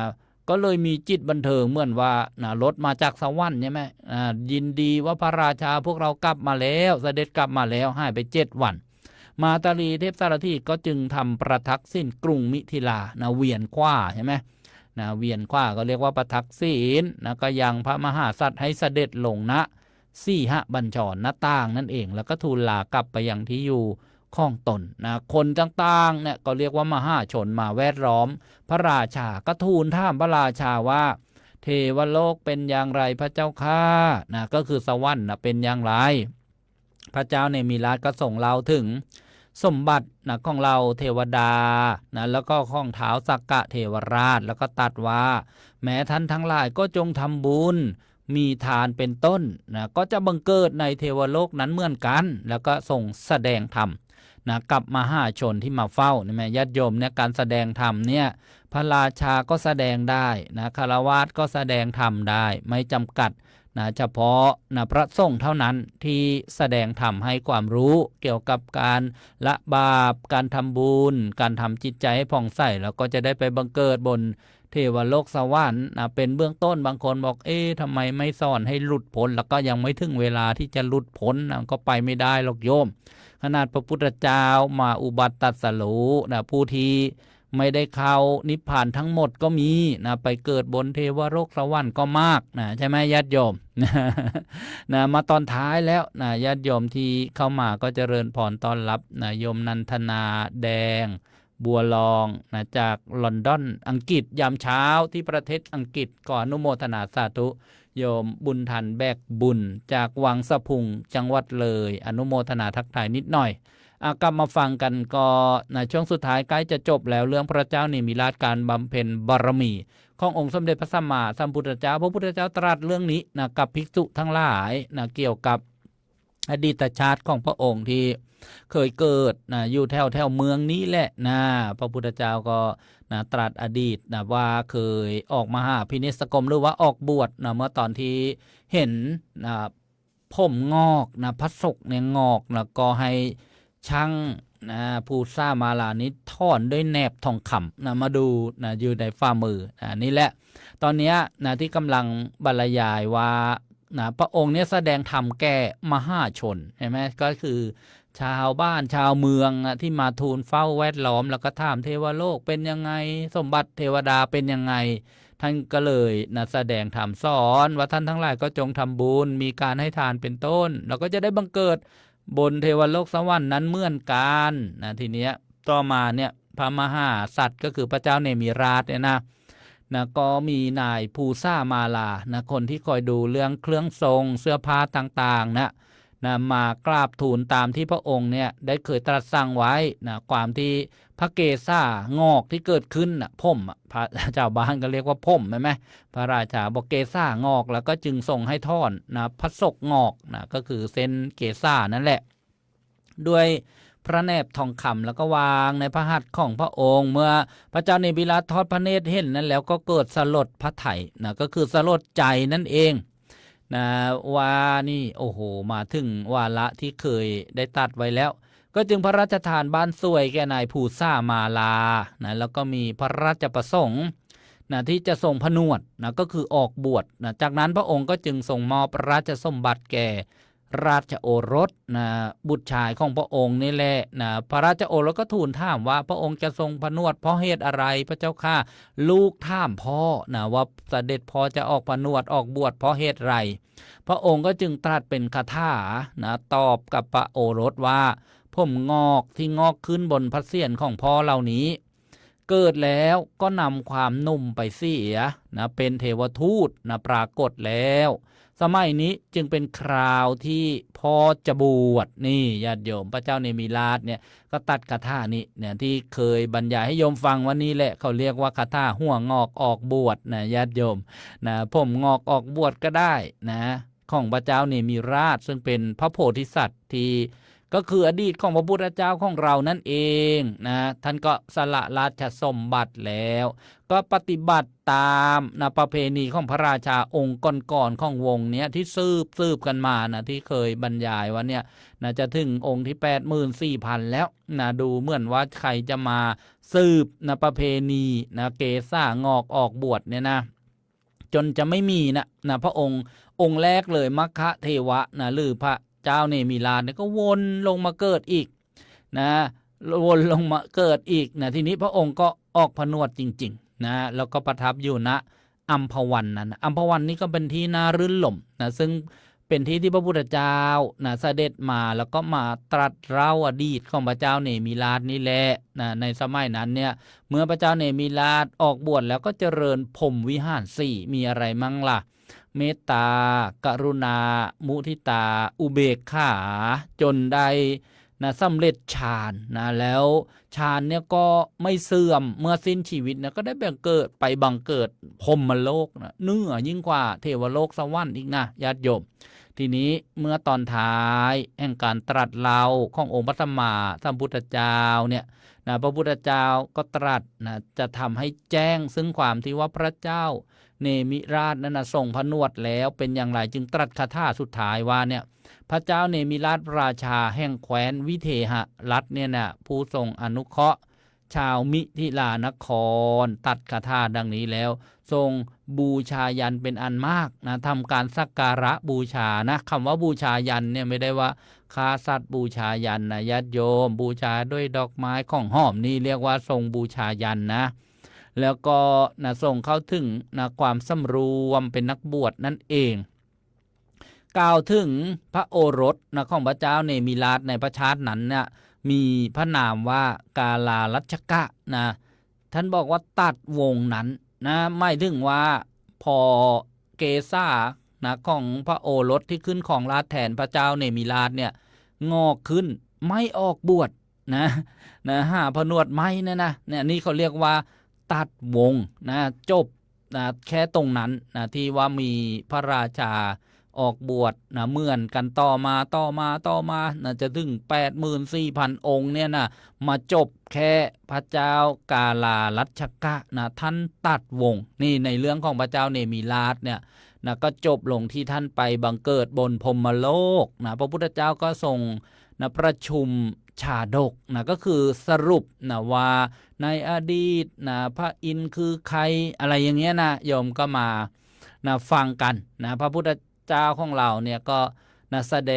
ก็เลยมีจิตบันเทิงเหมือนว่านะรถมาจากสวรรค์ใช่ไหมยินดีว่าพระราชาพวกเรากลับมาแล้วเสด็จกลับมาแล้วหายไป7 วันมาตาลีเทพสารถีก็จึงทำประทักษิณกรุงมิถิลานะเวียนขว้าใช่ไหมนะเวียนขว้าก็เรียกว่าประทักษิณนะก็ยังพระมหาสัตว์ให้เสด็จลงณสี่หบัญชรหน้าต่างนั่นเองแล้วก็ทูลลากลับไปยังที่อยู่ข้องตนนะคนต่างๆเนี่ยก็เรียกว่ามหาชนมาแวดล้อมพระราชาก็ทูลถามพระราชาว่าเทวโลกเป็นอย่างไรพระเจ้าข้านะก็คือสวรรค์นะเป็นอย่างไรพระเจ้าเนมิราชก็ส่งเราถึงสมบัตินะของเราเทวดานะแล้วก็ของเท้าสักกะเทวราชแล้วก็ตัดว่าแม้ท่านทั้งหลายก็จงทำบุญมีทานเป็นต้นนะก็จะบังเกิดในเทวโลกนั้นเหมือนกันแล้วก็ส่งแสดงธรรมนะกับมหาชนที่มาเฝ้านี่แม่ญาติโยมเนี่ยการแสดงธรรมเนี่ยพระราชาก็แสดงได้นะฆราวาสก็แสดงธรรมได้ไม่จำกัดนะเฉพาะนะพระสงฆ์เท่านั้นที่แสดงธรรมให้ความรู้เกี่ยวกับการละบาปการทำบุญการทำจิตใจให้ผ่องใสแล้วก็จะได้ไปบังเกิดบนเทวโลกสวรรค์นะเป็นเบื้องต้นบางคนบอกทำไมไม่สอนให้หลุดพ้นแล้วก็ยังไม่ถึงเวลาที่จะหลุดพ้นนะก็ไปไม่ได้หรอกโยมขนาดพระพุทธเจ้ามาอุบัติตรัสรู้นะผู้ที่ไม่ได้เข้านิพพานทั้งหมดก็มีนะไปเกิดบนเทวโลกสวรรค์ก็มากนะใช่ไหมญาติโยม นะมาตอนท้ายแล้วนะญาติโยมที่เข้ามาก็เจริญพรต้อนรับนะโยมนันทนาแดงบัวลองนะจากลอนดอนอังกฤษยามเช้าที่ประเทศอังกฤษก่อนอนุโมทนาสาธุโยมบุญทันแบกบุญจากวังสะพุงจังหวัดเลยอนุโมทนาทักทายนิดหน่อยกลับมาฟังกันก็ในช่วงสุดท้ายใกล้จะจบแล้วเรื่องพระเจ้าเนมิราชการบำเพ็ญบารมีขององค์สมเด็จพระสัมมาสัมพุทธเจ้าพระพุทธเจ้าตรัสเรื่องนี้นะกับภิกษุทั้งหลายนะเกี่ยวกับอดีตชาติของพระองค์ที่เคยเกิดนะอยู่แถวเมืองนี้แหละนะพระพุทธเจ้าก็นะตรัสอดีตนะว่าเคยออกมาหาพินิสกรมหรือว่าออกบวชนะเมื่อตอนที่เห็นนะผมงอกนะพระศกเนี่ยงอกนะก็ให้ช่างนะผู้สร้างมาลานี้ถอนด้วยแนบทองคำนะมาดูนะอยู่ในฝ่ามือนี่แหละตอนนี้นะที่กำลังบรรยายว่านะพระองค์เนี่ยแสดงธรรมแก่มหาชนใช่ไหมก็คือชาวบ้านชาวเมืองที่มาทูลเฝ้าแวดล้อมแล้วก็ถามเทวโลกเป็นยังไงสมบัติเทวดาเป็นยังไงท่านก็เลยนะแสดงธรรมสอนว่าท่านทั้งหลายก็จงทำบุญมีการให้ทานเป็นต้นแล้วก็จะได้บังเกิดบนเทวโลกสวรรค์นั้นเหมือนกันนะทีเนี้ยต่อมาเนี่ยพระมหาสัตว์ก็คือพระเจ้าเนมิราชเนี่ยนะก็มีนายภูซ่ามาลานะคนที่คอยดูเรื่องเครื่องทรงเสื้อผ้าต่างๆนะมากราบทูลตามที่พระองค์เนี่ยได้เคยตรัสสั่งไว้นะความที่พระเกศางอกที่เกิดขึ้นนะผมพระเจ้าบ้านก็เรียกว่าผมใช่ไหมพระราชาบอกเกศางอกแล้วก็จึงส่งให้ท่อนนะพระศกงอกนะก็คือเส้นเกศานั่นแหละด้วยพระแนบทองคำแล้วก็วางในพระหัตถ์ของพระองค์เมื่อพระเจ้าเนมิราชทอดพระเนตรเห็นนั้นแล้วก็เกิดสลดพระไถยนะก็คือสลดใจนั่นเองนะว่านี่โอ้โหมาถึงวาระที่เคยได้ตัดไว้แล้วก็จึงพระราชทานบ้านสวยแก่นายภูซ่ามาลานะแล้วก็มีพระราชประสงค์นะที่จะทรงผนวดนะก็คือออกบวชนะจากนั้นพระองค์ก็จึงทรงมอบราชสมบัติแก่ราชโอรสนะบุตรชายของพระองค์นี่แหละนะพระราชโอรสก็ทูลถามว่าพระองค์จะทรงผนวดเพราะเหตุอะไรพระเจ้าข้าลูกถามพ่อนะว่าเสด็จพ่อจะออกผนวดออกบวชเพราะเหตุไรพระองค์ก็จึงตรัสเป็นคาถานะตอบกับพระโอรสว่าผมงอกที่งอกขึ้นบนพระเศียรของพ่อเหล่านี้เกิดแล้วก็นำความหนุ่มไปเสียนะเป็นเทวทูตนะปรากฏแล้ว สมัยนี้จึงเป็นคราวที่พ่อจะบวชนี่ญาติโยมพระเจ้าเนมิราชเนี่ยก็ตัดคาถานี้เนี่ยที่เคยบรรยายให้โยมฟังวันนี้แหละเขาเรียกว่าคาถาหัวงอกออกบวชนะญาติโยมนะผมงอกออกบวชก็ได้นะของพระเจ้าเนมิราชซึ่งเป็นพระโพธิสัตว์ที่ก็คืออดีตของพระพุทธเจ้าของเรานั่นเองนะท่านก็สละราชสมบัติแล้วก็ปฏิบัติตามนะประเพณีของพระราชาองค์ก่อนๆของวงเนี้ยที่สืบกันมานะที่เคยบรรยายว่าเนี่ยนะจะถึงองค์ที่ 84,000 แล้วนะดูเหมือนว่าใครจะมาสืบนะประเพณีนะเกศางอกออกบวชเนี่ยนะจนจะไม่มีนะพระองค์แรกเลยมัคคะเทวะนะหรือพระเจ้าเนมิราชเนี่ยก็วนลงมาเกิดอีกนะวนลงมาเกิดอีกนะทีนี้พระองค์ก็ออกผนวดจริงๆนะแล้วก็ประทับอยู่ณอัมพวันนั้นอัมพวันนี่ก็เป็นที่น่ารื่นรมย์นะซึ่งเป็นที่ที่พระพุทธเจ้านะเสด็จมาแล้วก็มาตรัสเล่าอดีตของพระเจ้าเนมิราชนี่แหละนะในสมัยนั้นเนี่ยเมื่อพระเจ้าเนมิราชออกบวชแล้วก็เจริญพรหมวิหาร4มีอะไรมั่งล่ะเมตตากรุณามุทิตาอุเบกขาจนได้นะสำเร็จฌานนะแล้วฌานเนี่ยก็ไม่เสื่อมเมื่อสิ้นชีวิตนะก็ได้บังเกิดไปบังเกิดพรหมโลกนะเหนือยิ่งกว่าเทวโลกสวรรค์อีกนะญาติโยมทีนี้เมื่อตอนท้ายแห่งการตรัสเล่าขององค์พระสัมมาสัมพุทธเจ้าเนี่ยนะพระพุทธเจ้าก็ตรัสนะจะทำให้แจ้งซึ่งความที่ว่าพระเจ้าเนมิราชนั้นนะทรงผนวดแล้วเป็นอย่างไรจึงตรัสคาถาสุดท้ายว่าเนี่ยพระเจ้าเนมิราชราชาแห่งแคว้นวิเทหรัฐเนี่ยนะผู้ทรงอนุเคราะห์ชาวมิถิลานครตัดคาถาดังนี้แล้วทรงบูชายันเป็นอันมากนะทำการสักการะบูชานะคำว่าบูชายันเนี่ยไม่ได้ว่าฆ่าสัตว์บูชายันนะญาติโยมบูชาด้วยดอกไม้ของหอมนี่เรียกว่าทรงบูชายันนะแล้วก็นะส่งเข้าถึงนะความสำรวมเป็นนักบวชนั่นเองกล่าวถึงพระโอรสนะของพระเจ้าเนมิราชในพระชาตินั้นเนี่ยมีพระนามว่ากาลารัชกะนะท่านบอกว่าตัดวงนั้นนะไม่ถึงว่าพอเกษานะของพระโอรสที่ขึ้นของราชแทนพระเจ้าเนมิราชเนี่ยงอกขึ้นไม่ออกบวชนะหาผนวดไม่นะเนี่ยนี่เขาเรียกว่าตัดวงนะจบนะแค่ตรงนั้นนะที่ว่ามีพระราชาออกบวชนะเหมือนกันต่อมานะจะถึง 84,000 องค์เนี่ยนะมาจบแค่พระเจ้ากาลารัชกะนะท่านตัดวงนี่ในเรื่องของพระเจ้าเนมิราชเนี่ยนะก็จบลงที่ท่านไปบังเกิดบนพรหมโลกนะพระพุทธเจ้าก็ทรงนะประชุมชาดกนะก็คือสรุปนะว่าในอดีตนะพระอินทร์คือใครอะไรอย่างเงี้ยนะโยมก็มานะฟังกันนะพระพุทธเจ้าของเราเนี่ยก็นะแสด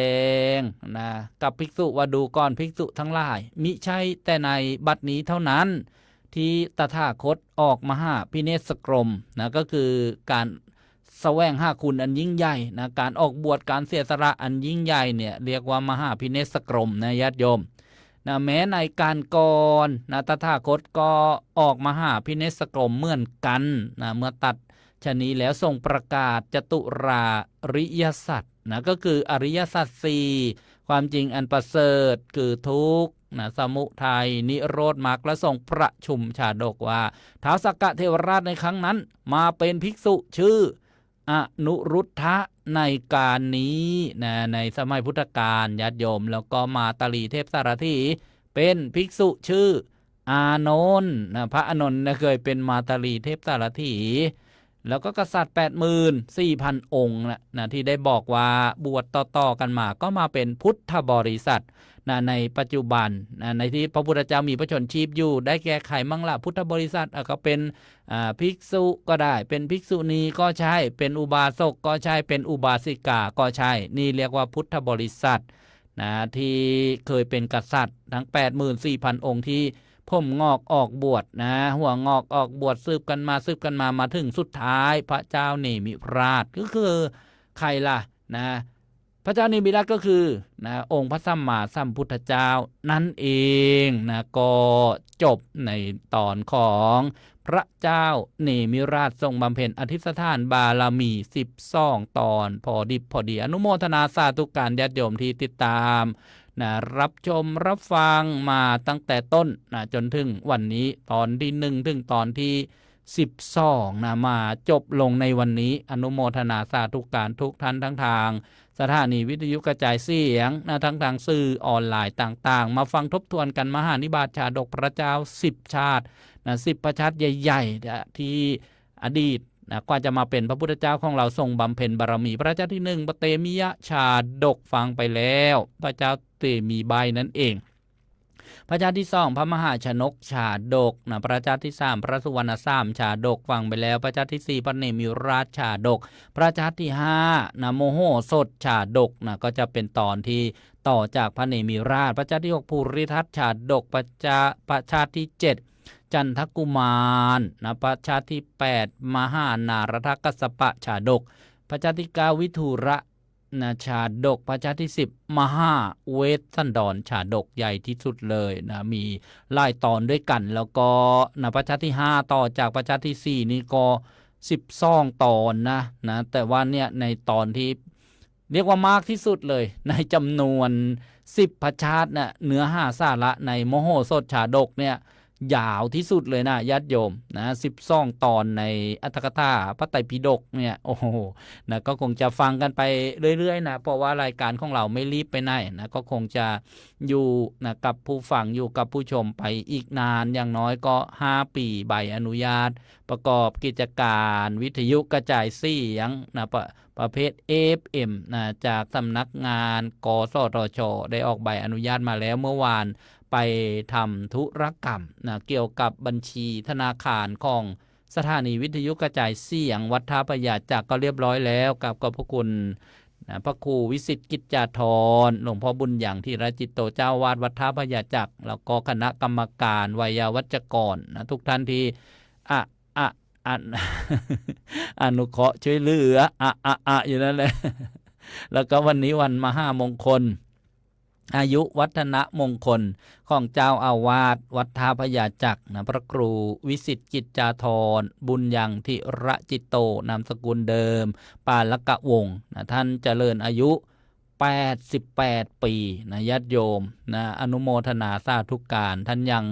งนะกับภิกษุว่าดูก่อนภิกษุทั้งหลายมิใช่แต่ในบัดนี้เท่านั้นที่ตถาคตออกมหาพิเนศกรมนะก็คือการแสวงหาคุณอันยิ่งใหญ่นะการออกบวชการเสียสละอันยิ่งใหญ่เนี่ยเรียกว่ามหาพิเนศกรมนะญาติโยมนะแม้ในการก่อนนะตถาคตก็ออกมหาพิเนศกรมเหมือนกันนะเมื่อตัดชะนี้แล้วทรงประกาศจตุราริยสัจนะก็คืออริยสัจสี่ความจริงอันประเสริฐคือทุกข์นะสมุทัยนิโรธมรรคและทรงประชุมชาดกว่าท้าวสักกะเทวราชในครั้งนั้นมาเป็นภิกษุชื่ออนุรุทธะในการนี้นะในสมัยพุทธกาลญาติโยมแล้วก็มาตลีเทพสารถีเป็นภิกษุชื่ออานนท์นะพระอานนท์เคยเป็นมาตลีเทพสารถีแล้วก็กษัตริย์ 84,000 องค์นะที่ได้บอกว่าบวชต่อๆกันมาก็มาเป็นพุทธบริษัทนะในปัจจุบันนะในที่พระพุทธเจ้ามีพระชนชีพอยู่ได้แก้ไขมั่งละพุทธบริษัทก็เป็นภิกษุก็ได้เป็นภิกษุณีก็ใช่เป็นอุบาสกก็ใช่เป็นอุบาสิกาก็ใช่นี่เรียกว่าพุทธบริษัทนะที่เคยเป็นกษัตริย์ทั้ง 84,000 องค์ที่ผมงอกออกบวชนะหัวงอกออกบวชสืบกันมามาถึงสุดท้ายพระเจ้าเนมิราชก็คือใครล่ะนะพ ระเจ้านิมิรัตก็คือองค์พระสัมมาสัมพุทธเจ้านั่นเองก็จบในตอนของพระเจ้าเนมิราชทรงบำเพ็ญอธิษฐานบารมี12ตอนพอดิบพอดีอนุโมทนาสาธุการญาติโยมที่ติดตามรับชมรับฟังมาตั้งแต่ต้นจนถึงวันนี้ตอนที่1ถึงตอนที่12มาจบลงในวันนี้อนุโมทนาสาธุการทุกท่านทั้งทางสถานีวิทยุกระจายเสียงทั้งทางสื่อออนไลน์ต่างๆมาฟังทบทวนกันมหานิบาตชาดกพระเจ้า10ชาติ10ประชาติใหญ่ๆที่อดีตกว่าจะมาเป็นพระพุทธเจ้าของเราทรงบำเพ็ญบารมีพระเจ้าที่1พระเตมิยะชาดกฟังไปแล้วพระเจ้าเตมีใบนั่นเองพระเจ้าที่2พระมหาชนกชาดกพระเจ้าที่3พระสุวรรณสามชาดกฟังไปแล้วพระเจ้าที่4พระเนมิราชชาดกพระเจ้าที่5โมโหสถชาดกก็จะเป็นตอนที่ต่อจากพระเนมิราชพระเจ้าที่6ภูริทัตชาดกพระเจ้าที่7จันทกุมารพระชาติที่8มหานารถกัสสปะชาดกพระชาติที่9วิทุระชาดกพระชาติที่10มหาเวสสันดรชาดกใหญ่ที่สุดเลยมีหลายตอนด้วยกันแล้วก็พระชาติที่5ต่อจากพระชาติที่4นี่ก็12ตอนนะแต่ว่าเนี่ยในตอนที่เรียกว่ามากที่สุดเลยในจำนวน10พระชาติเนื้อหาสาระในโมโหสถชาดกเนี่ยยาวที่สุดเลยนะญาติโยม12ตอนในอัตถกถาพระไตรปิฎกเนี่ยโอ้โหก็คงจะฟังกันไปเรื่อยๆเพราะว่ารายการของเราไม่รีบไปไหนก็คงจะอยู่กับผู้ฟังอยู่กับผู้ชมไปอีกนานอย่างน้อยก็5ปีใบอนุญาตประกอบกิจการวิทยุกระจายเสียงประเภท FM จากสำนักงานกสทช.ได้ออกใบอนุญาตมาแล้วเมื่อวานไปทำธุรกรรมเกี่ยวกับบัญชีธนาคารของสถานีวิทยุกระจายเสียงวัดท่าพระยาจักรก็เรียบร้อยแล้วกับขอบพระคุณพระครูวิสิทธิ์กิจจาธรหลวงพ่อบุญอย่างที่รจิตโตเจ้าวาดวัดท่าพระยาจักรแล้วก็คณะกรรมการไวยาวัจกรทุกท่านที่อนุเคราะห์ช่วยเหลืออยู่นั่นแหละแล้วก็วันนี้วันมหามงคลอายุวัฒนมงคลของเจ้าอาวาสวัดท่าพระยาจักรพระครูวิสิทธิ์กิจจาธรบุญยังทิระจิตโตนามสกุลเดิมปาลกะวงศ์ท่านเจริญอายุ88ปีญาติโยมอนุโมทนาสาธุการท่านยัง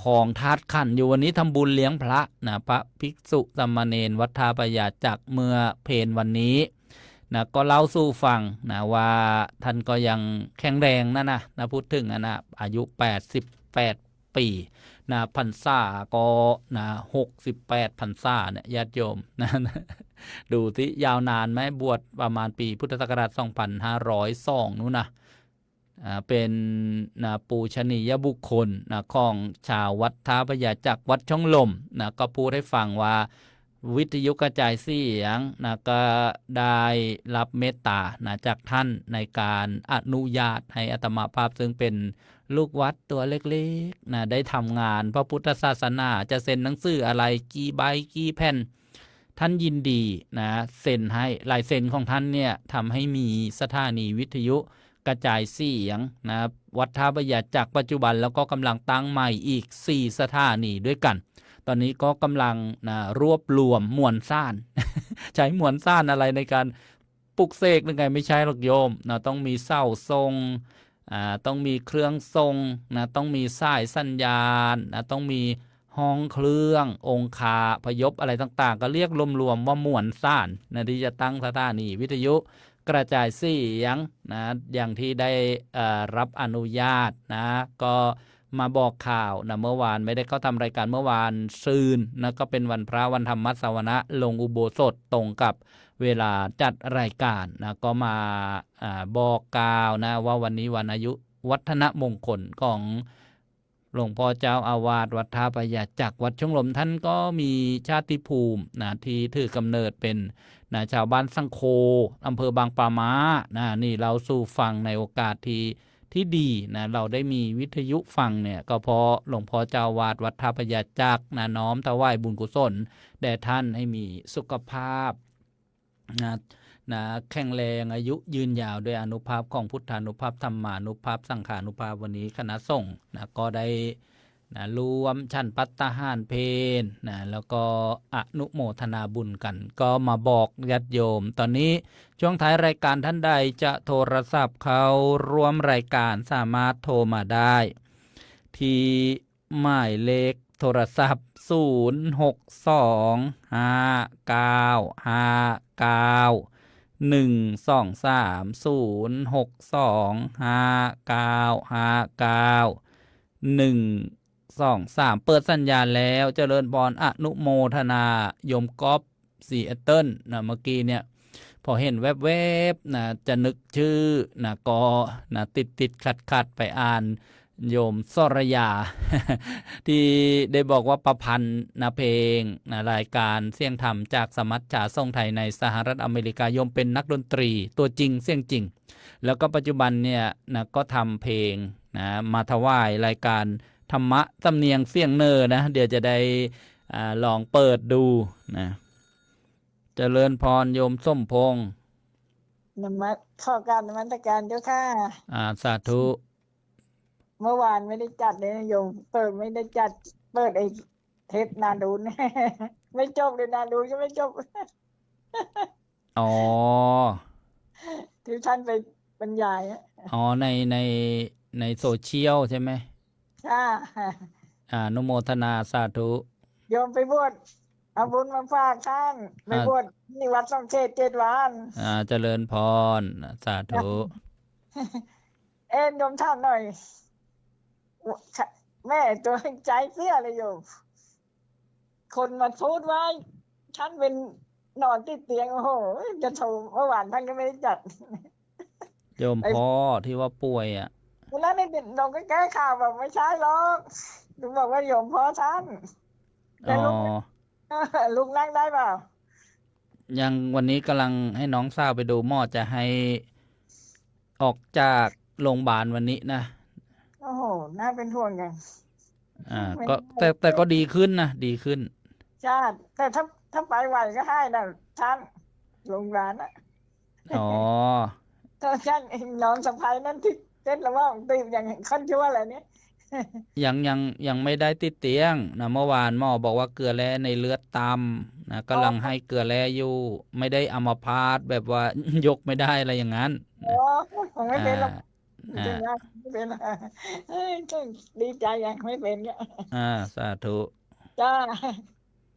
ของธาตุขันธ์อยู่วันนี้ทำบุญเลี้ยงพระพระภิกษุสามเณรวัดท่าพระยาจักรเมื่อเพลวันนี้ก็เล่าสู่ฟังว่าท่านก็ยังแข็งแรงนะพูดถึงอายุ88ปีพรรษาก็68พรรษาเนี่ยญาติโยมดูที่ยาวนานไหมบวชประมาณปีพุทธศักราช2502นู้นเป็นปูชนียบุคคลของชาววัดท่าพระยาจักรวัดช่องลมก็พูดให้ฟังว่าวิทยุกระจายเสียงก็ได้รับเมตตาจากท่านในการอนุญาตให้อาตมาภาพซึ่งเป็นลูกวัดตัวเล็กๆได้ทำงานพระพุทธศาสนาจะเซ็นหนังสืออะไรกี่ใบกี่แผ่นท่านยินดีเซ็นให้ลายเซ็นของท่านเนี่ยทำให้มีสถานีวิทยุกระจายเสียงวัดท่าพระยาจักรปัจจุบันแล้วก็กำลังตั้งใหม่อีก4สถานีด้วยกันตอนนี้ก็กำลังรวบรวมมวลซ่าน ใช้มวลซ่านอะไรในการปลุกเสกยังไงไม่ใช่หรอกโยมต้องมีเสาทรงต้องมีเครื่องทรงต้องมีสายสัญญาณต้องมีห้องเครื่ององคาพยพอะไรต่างๆก็เรียกรวมๆว่ามวลซ่านที่จะตั้งสถานีวิทยุกระจายเสียงอย่างที่ได้รับอนุญาตก็มาบอกข่าวเมื่อวานไม่ได้เข้าทำรายการเมื่อวานซืนก็เป็นวันพระวันธรรมสวนะลงอุโบสถตรงกับเวลาจัดรายการก็มาบอกกล่าวว่าวันนี้วันอายุวัฒนมงคลของหลวงพ่อเจ้าอาวาสวัดท่าพระยาจักรวัดช่องลมท่านก็มีชาติภูมิที่ถือกำเนิดเป็นชาวบ้านสังโคอำเภอบางปะมานี่เราสู่ฟังในโอกาสที่ดีเราได้มีวิทยุฟังเนี่ยก็เพราะหลวงพ่อเจ้าวาดวัดท่าพระยาจักรน้อมถวายบุญกุศลแด่ท่านให้มีสุขภาพ นะแข็งแรงอายุยืนยาวด้วยอานุภาพของพุทธานุภาพธรรมานุภาพสังขานุภาพวันนี้คณะสงฆ์นะก็ได้นะรวมชั้นปัตตาหารเพลนะแล้วก็อนุโมทนาบุญกัน ก็มาบอกญาติโยม ตอนนี้ช่วงท้ายรายการท่านใดจะโทรศัพท์เข้าร่วมรายการสามารถโทรมาได้ ที่หมายเลขโทรศัพท์ 062-593-123-062-5959123 เปิดสัญญาณแล้วเจริญพรอนุโมทนายมก๊อฟซีแอตเทิลนะเมื่อกี้เนี่ยพอเห็นแวบๆนะจะนึกชื่อนะก็นะติดขัดไปอ่านโยมสรยา ที่ได้บอกว่าประพันธ์นะเพลงนะรายการเสียงธรรมจากสมัชชาทรงไทยในสหรัฐอเมริกาโยมเป็นนักดนตรีตัวจริงเสียงจริงแล้วก็ปัจจุบันเนี่ยนะก็ทำเพลงนะมาถวายรายการธรรมะสำเนียงเสียงเนอนะเดี๋ยวจะได้ลองเปิดดูนะเจริญพรโยมส้มพงษ์ข้อการนมัสการเจ้าค่ะสาธุเมื่อวานไม่ได้จัดเลยนะโยมไม่ได้จัดเปิดไอ้เทปนาดูน ไม่จบเลยนาดูนก็ไม่จบ อ๋อ ที่ท่านไปบรรยายอ๋อในโซเชียลใช่ไหมค่ะอนุโมทนาสาธุโยมไปบวชเอาบุญมาฝากท่านไปบวชที่วัดสองเขต7 วันเจริญพรสาธุโยมถามหน่อยแม่ตัวใจเสียเลยโยมคนมาพูดว่าท่านเป็นนอนติดเตียงโอ้โหจะโทรเมื่อวานท่านก็ไม่ได้จัดโยมพ่อที่ว่าป่วยแล้วนี่เราก็แก้ข่าวบอกไม่ใช่หรอกลุงบอกว่าโยมพ่อท่านแต่ลุงนั่งได้เปล่ายังวันนี้กำลังให้น้องสาวไปดูหมอจะให้ออกจากโรงพยาบาลวันนี้นะโอ้โหน่าเป็นห่วงไงก็แต่ก็ดีขึ้นนะดีขึ้นใช่แต่ถ้าไปไหวก็ให้นะท่านโรงพยาบาลอ๋อถ้าท่านน้องสะพ้ายนั่นที่เจ็ดแล้วว่าตีบอย่างขั้นชั่วอะไรเนี้ยยังไม่ได้ติดเตียงนะเมื่อวานหมอบอกว่าเกลือแร่ในเลือดต่ำนะกำลังให้เกลือแร่อยู่ไม่ได้อัมพาตแบบว่ายกไม่ได้อะไรอย่างนั้นผมไม่เป็นหรอกไม่เป็นดีใจยังไม่เป็นเนี่ยสาธุจ้า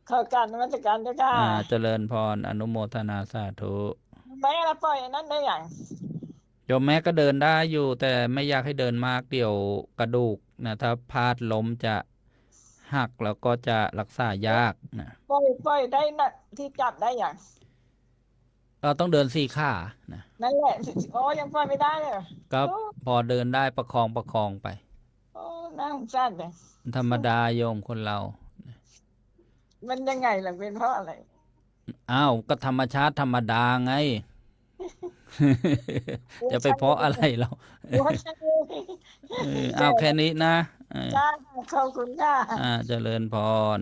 ขอการนมัสการเจ้าค่ะเจริญพรอนุโมทนาสาธุแม่ละปล่อยนั้นได้อย่างโยมแม่ก็เดินได้อยู่แต่ไม่อยากให้เดินมากเดี๋ยวกระดูกนะถ้าพลาดล้มจะหักแล้วก็จะรักษายากนะปล่อยได้นะที่จับได้อย่างเราต้องเดิน4 ขานะนั่นแหละยังปล่อยไม่ได้เลยก็พอเดินได้ประคองไปน่าสงสารเลยธรรมดาโยมคนเรามันยังไงล่ะเป็นเพราะอะไรก็ธรรมชาติธรรมดาไงจะไปเพราะอะไรเราแค่นี้นะขอบคุณค่ะเจริญพร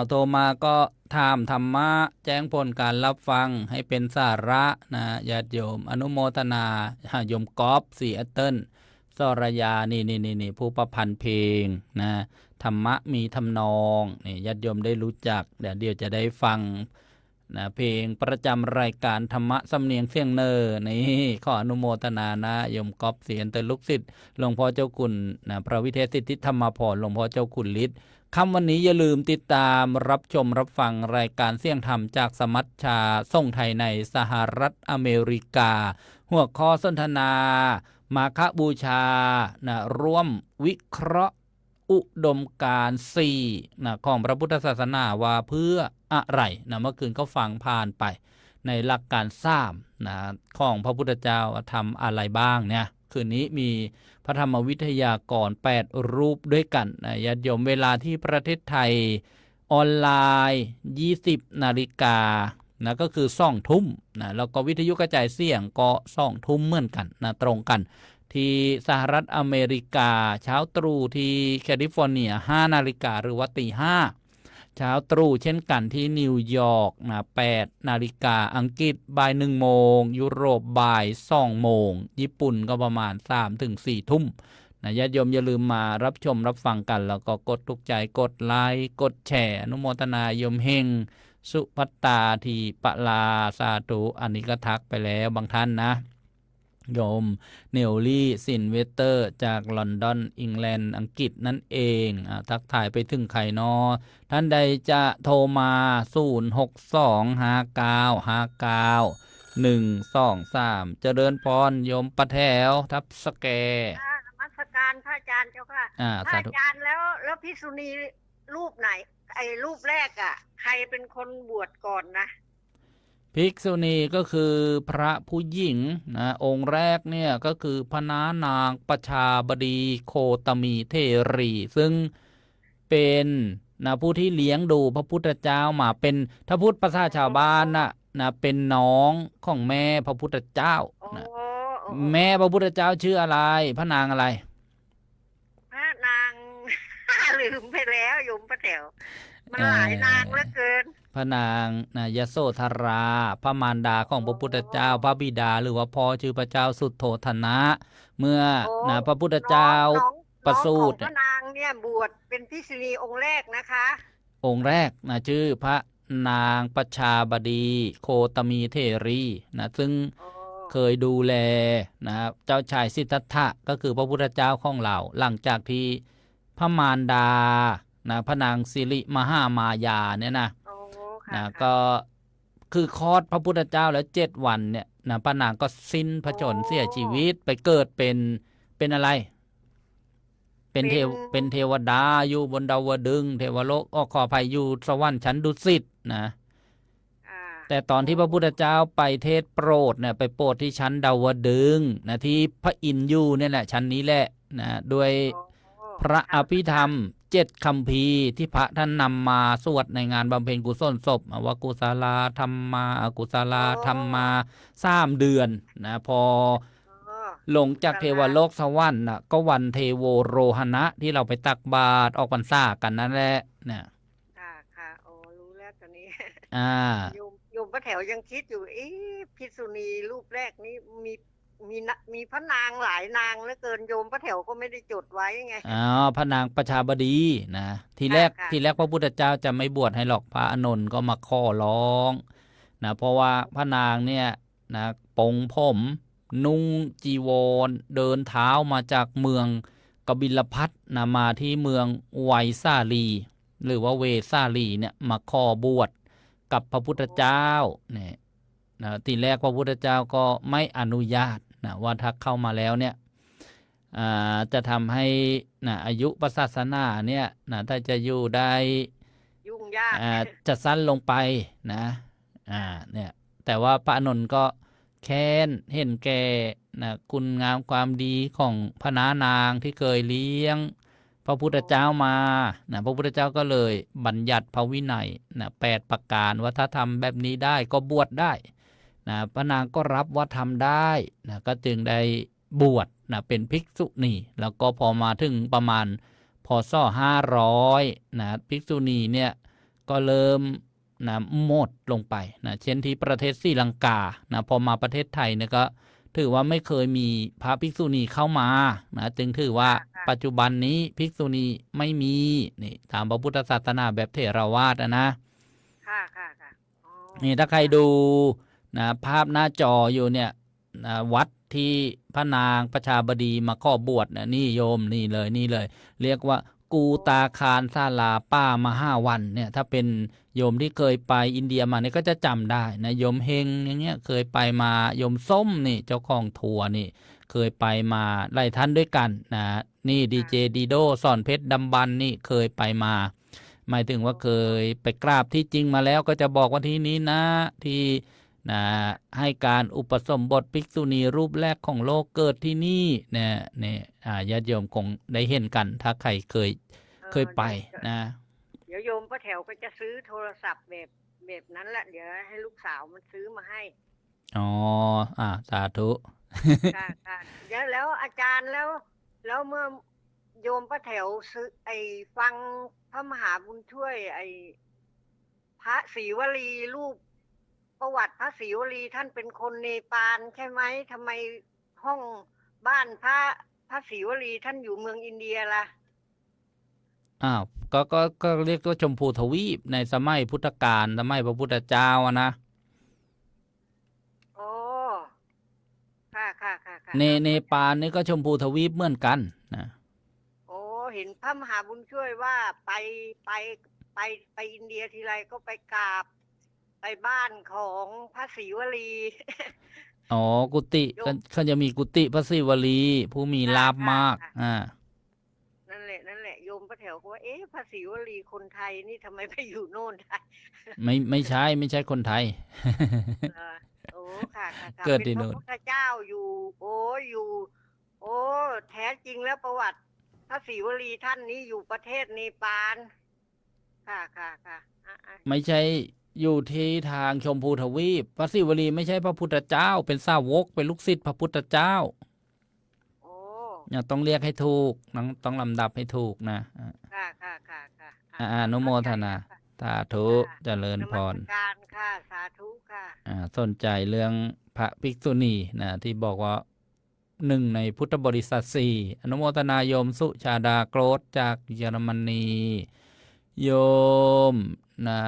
โทรมาก็ถามธรรมะแจ้งผลการรับฟังให้เป็นสาระนะญาติโยมอนุโมทนาโยมก๊อฟซีแอตเทิลสรยานี่ผู้ประพันธ์เพลงนะธรรมะมีทำนองนี่ญาติโยมได้รู้จักเดี๋ยวจะได้ฟังนะเพลงประจำรายการธรรมะสำเนียงเสียงเนอนี่ขออนุโมทนานะโยมก๊อฟเสียนแต่ลูกศิษย์หลวงพ่อเจ้าคุณนะพระวิเทศสิทธิธรรมพรหลวงพ่อเจ้าคุณฤทธิ์คำวันนี้อย่าลืมติดตามรับชมรับฟังรายการเสียงธรรมจากสมัชชาทรงไทยในสหรัฐอเมริกาหัวข้อสนทนามาฆบูชานะร่วมวิเคราะห์อุดมการณ์4นะของพระพุทธศาสนาว่าเพื่ออะไรนะเมื่อคืนก็ฟังผ่านไปในหลักการ3นะของพระพุทธเจ้าทำอะไรบ้างเนี่ยคืนนี้มีพระธรรมวิทยากร8 รูปด้วยกันนะญาติโยมเวลาที่ประเทศไทยออนไลน์ 20 นาฬิกานะก็คือ20 ทุ่มนะแล้วก็วิทยุกระจายเสียงก็20 ทุ่มเหมือนกันนะตรงกันที่สหรัฐอเมริกาเช้าตรู่ที่แคลิฟอร์เนีย5 นาฬิกาหรือว่าตี 5 เช้าตรู่เช่นกันที่นิวยอร์กนะ8 นาฬิกาอังกฤษบ่าย 1 โมงยุโรปบ่าย 2 โมงญี่ปุ่นก็ประมาณ 3-4 ทุ่มนะญาติโยมอย่าลืมมารับชมรับฟังกันแล้วก็กดถูกใจกดไลค์กดแชร์อนุโมทนาโยมเฮงสุภัตตาทีปะลาสาธุอันนี้ก็ทักไปแล้วบางท่านนะโยมเนลลี่ซินเวเตอร์จากลอนดอนอังกฤษอังกฤษนั่นเองทักถ่ายไปถึงใครนอท่านใดจะโทรมา0625959123เจริญพรโยมปะแถวทับสแกนมัสการพระอาจารย์เจ้าค่ะพระอาจารย์แล้วภิกษุณีรูปไหนรูปแรกใครเป็นคนบวชก่อนนะภิกษุณีก็คือพระผู้หญิงนะองค์แรกเนี่ยก็คือพระนางประชาบดีโคตมีเทรีซึ่งเป็นนะผู้ที่เลี้ยงดูพระพุทธเจ้ามาเป็นถ้าพูดภาษาชาวบ้านนะเป็นน้องของแม่พระพุทธเจ้านะแม่พระพุทธเจ้าชื่ออะไรพระนางอะไรพระนาง ลืมไปแล้วโยมพระแถวมันหลายนางเหลือเกินพระนางยโสธราพระมารดาของพระพุทธเจ้าพระบิดาหรือว่าพ่อชื่อพระเจ้าสุโธธนะเมื่อพระพุทธเจ้าประสูติพระนางเนี่ยบวชเป็นภิกษุณีองค์แรกนะคะองค์แรกชื่อพระนางประชาบดีโคตมีเทรีซึ่งเคยดูแลเจ้าชายสิทธัตถะก็คือพระพุทธเจ้าของเราหลังจากที่พระมารดาพระนางสิริมหามายาเนี่ยก็คือคลอดพระพุทธเจ้าแล้ว7 วันเนี่ยพระนางก็สิ้นพระชนเสียชีวิตไปเกิดเป็นอะไรเป็นเทวดาอยู่บนดาวดึงส์เทวโลกขออภัยอยู่สวรรค์ชั้นดุสิตแต่ตอนที่พระพุทธเจ้าไปเทศโปรดไปโปรดที่ชั้นดาวดึงส์ที่พระอินทร์อยู่เนี่ยแหละชั้นนี้แหละด้วยพระอภิธรรม7 คัมภีร์ที่พระท่านนำมาสวดในงานบำเพ็ญกุศลศพวกุศลาธรรมาอกุศลาธรรมา3 เดือนพอลงจากเทวโลกสวรรค์ก็วันเทโวโรหณะที่เราไปตักบาตรออกพรรษากันนั่นแหละค่ะโอ้รู้แล้วตอนนี้โยมพระแถวยังคิดอยู่ภิกษุณีรูปแรกนี้มีพระนางหลายนางเหลือเกินโยมพระแถวก็ไม่ได้จดไว้ไงพระนางประชาบดีทีแรกพระพุทธเจ้าจะไม่บวชให้หรอกพระอานนท์ก็มาขอร้องเพราะว่าพระนางเนี่ยปงผมนุ่งจีวรเดินเท้ามาจากเมืองกบิลพัสมาที่เมืองไวสาลีหรือว่าเวสาลีเนี่ยมาขอบวชกับพระพุทธเจ้าเนี่ยทีแรกพระพุทธเจ้าก็ไม่อนุญาตว่าถ้าเข้ามาแล้วเนี่ยจะทำให้อายุพระศาสนาเนี่ยถ้าจะอยู่ได้ยุ่งยากจะสั้นลงไปเนี่ยแต่ว่าพระอานนท์ก็แค้นเห็นแก่คุณงามความดีของพระนางที่เคยเลี้ยงพระพุทธเจ้ามาพระพุทธเจ้าก็เลยบัญญัติพระวินัย8 ประการว่าถ้าทำแบบนี้ได้ก็บวชได้พระนางก็รับว่าทำได้ก็จึงได้บวชเป็นภิกษุณีแล้วก็พอมาถึงประมาณพ.ศ. 500ภิกษุณีเนี่ยก็เริ่มหมดลงไปเช่นที่ประเทศศรีลังกาพอมาประเทศไทยเนี่ยก็ถือว่าไม่เคยมีพระภิกษุณีเข้ามาจึงถือว่าปัจจุบันนี้ภิกษุณีไม่มีนี่ตามพระพุทธศาสนาแบบเถรวาทนะนี่ถ้าใครดูภาพหน้าจออยู่เนี่ยวัดที่พระนางประชาบดีมาขอบวชนี่โยมนี่เลยเรียกว่ากูตาคารศาลาป้ามหาวันเนี่ยถ้าเป็นโยมที่เคยไปอินเดียมาเนี่ยก็จะจำได้โยมเฮงอย่างเงี้ยเคยไปมาโยมส้มนี่เจ้าของทัวร์นี่เคยไปมาหลายท่านด้วยกันนี่ดีเจดีโดสอนเพชรดำบันนี่เคยไปมาหมายถึงว่าเคยไปกราบที่จริงมาแล้วก็จะบอกว่าที่นี้นะที่ให้การอุปสมบทภิกษุณีรูปแรกของโลกเกิดที่นี่เนี่ยญาติโยมคงได้เห็นกันถ้าใครเคยไปเดี๋ยวโยมพระแถวก็จะซื้อโทรศัพท์แบบนั้นแหละเดี๋ยวให้ลูกสาวมันซื้อมาให้สาธุค่ะเดี๋ยวแล้วอาจารย์แล้วเมื่อโยมพระแถวซื้อฟังพระมหาบุญช่วย พระศรีวลีรูปประวัติพระศรีวลีท่านเป็นคนเนปาลใช่ไหมทำไมห้องบ้านพระศรีวลีท่านอยู่เมืองอินเดียล่ะอ้าวก็เรียกว่าชมพูทวีปในสมัยพุทธกาลสมัยพระพุทธเจ้านะ โอ้ค่ะเนปาลนี่ก็ชมพูทวีปเหมือนกันนะโอ้เห็นพระมหาบุญช่วยว่าไปอินเดียทีไรก็ไปกราบไปบ้านของพระศรีวลีอ๋อกุฏิเขาจะมีกุฏิพระศรีวลีผู้มีลาภมากนั่นแหละโยมพระแถวก็ว่าพระศรีวลีคนไทยนี่ทำไมไปอยู่โน่นได้ไม่ใช่คนไทยโอ้ค่ะเกิดที่โน่นพระพุทธเจ้าอยู่โอ้แท้จริงแล้วประวัติพระศรีวลีท่านนี้อยู่ประเทศเนปาลค่ะไม่ใช่อยู่ที่ทางชมพูทวีปพระศรีวลีไม่ใช่พระพุทธเจ้าเป็นสาวกเป็นลูกศิษย์พระพุทธเจ้าโอ้ต้องเรียกให้ถูกต้องลำดับให้ถูกนะค่ะอนุโมทนาสาธุเจริญพรการค่ะสาธุค่ะสนใจเรื่องพระภิกษุณีนะที่บอกว่าหนึ่งในพุทธบริษัท4อนุโมทนาโยมสุชาดาโกรธจากเยอรมนีโยมนะ